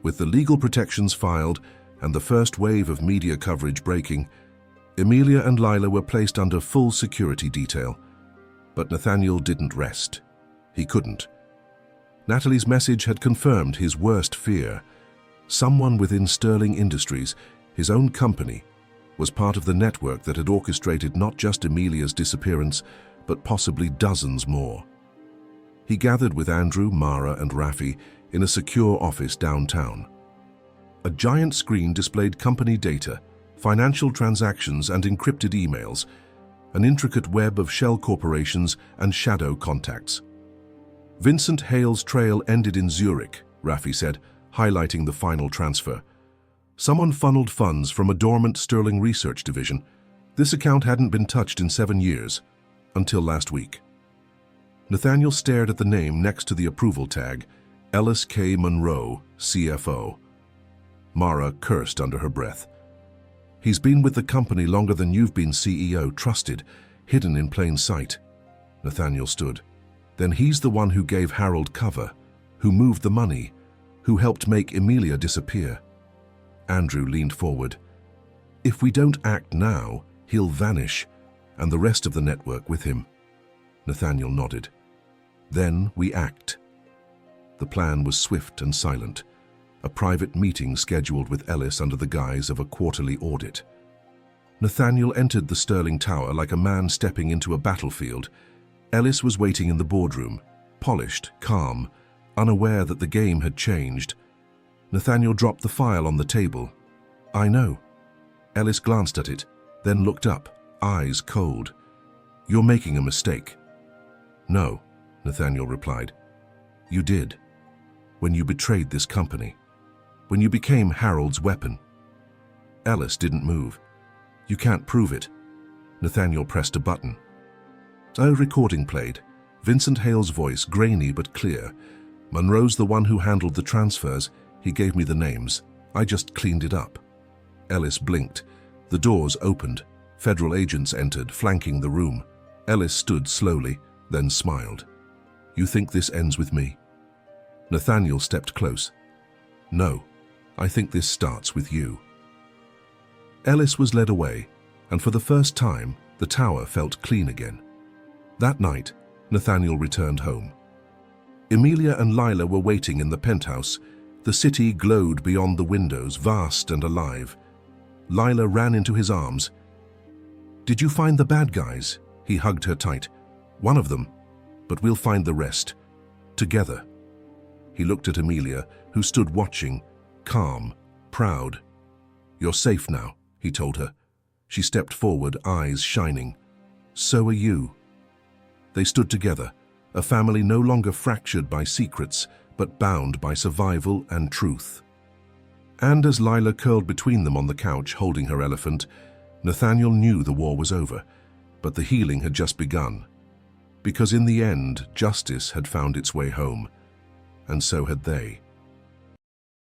With the legal protections filed and the first wave of media coverage breaking, Emilia and Lila were placed under full security detail. But Nathaniel didn't rest. He couldn't. Natalie's message had confirmed his worst fear. Someone within Sterling Industries, his own company, was part of the network that had orchestrated not just Emilia's disappearance, but possibly dozens more. He gathered with Andrew, Mara, and Raffi in a secure office downtown. A giant screen displayed company data, financial transactions, and encrypted emails, an intricate web of shell corporations and shadow contacts. "Vincent Hale's trail ended in Zurich," Raffi said, highlighting the final transfer. "Someone funneled funds from a dormant Sterling research division. This account hadn't been touched in 7 years, until last week." Nathaniel stared at the name next to the approval tag, Ellis K. Monroe, CFO. Mara cursed under her breath. "He's been with the company longer than you've been CEO, trusted, hidden in plain sight." Nathaniel stood. "Then he's the one who gave Harold cover, who moved the money, who helped make Emilia disappear." Andrew leaned forward. "If we don't act now, he'll vanish, and the rest of the network with him." Nathaniel nodded. "Then we act." The plan was swift and silent. A private meeting scheduled with Ellis under the guise of a quarterly audit. Nathaniel entered the Sterling Tower like a man stepping into a battlefield. Ellis was waiting in the boardroom, polished, calm, unaware that the game had changed. Nathaniel dropped the file on the table. "I know." Ellis glanced at it, then looked up, eyes cold. "You're making a mistake." "No," Nathaniel replied. "You did. When you betrayed this company. When you became Harold's weapon." Ellis didn't move. "You can't prove it." Nathaniel pressed a button. A recording played. Vincent Hale's voice, grainy but clear. "Monroe's the one who handled the transfers. He gave me the names. I just cleaned it up." Ellis blinked. The doors opened. Federal agents entered, flanking the room. Ellis stood slowly, then smiled. "You think this ends with me?" Nathaniel stepped close. "No, I think this starts with you." Ellis was led away, and for the first time, the tower felt clean again. That night, Nathaniel returned home. Emilia and Lila were waiting in the penthouse. The city glowed beyond the windows, vast and alive. Lila ran into his arms. "Did you find the bad guys?" He hugged her tight. "One of them, but we'll find the rest. Together." He looked at Emilia, who stood watching, calm, proud. "You're safe now," he told her. She stepped forward, eyes shining. "So are you." They stood together, a family no longer fractured by secrets, but bound by survival and truth. And as Lila curled between them on the couch, holding her elephant, Nathaniel knew the war was over, but the healing had just begun. Because in the end, justice had found its way home, and so had they.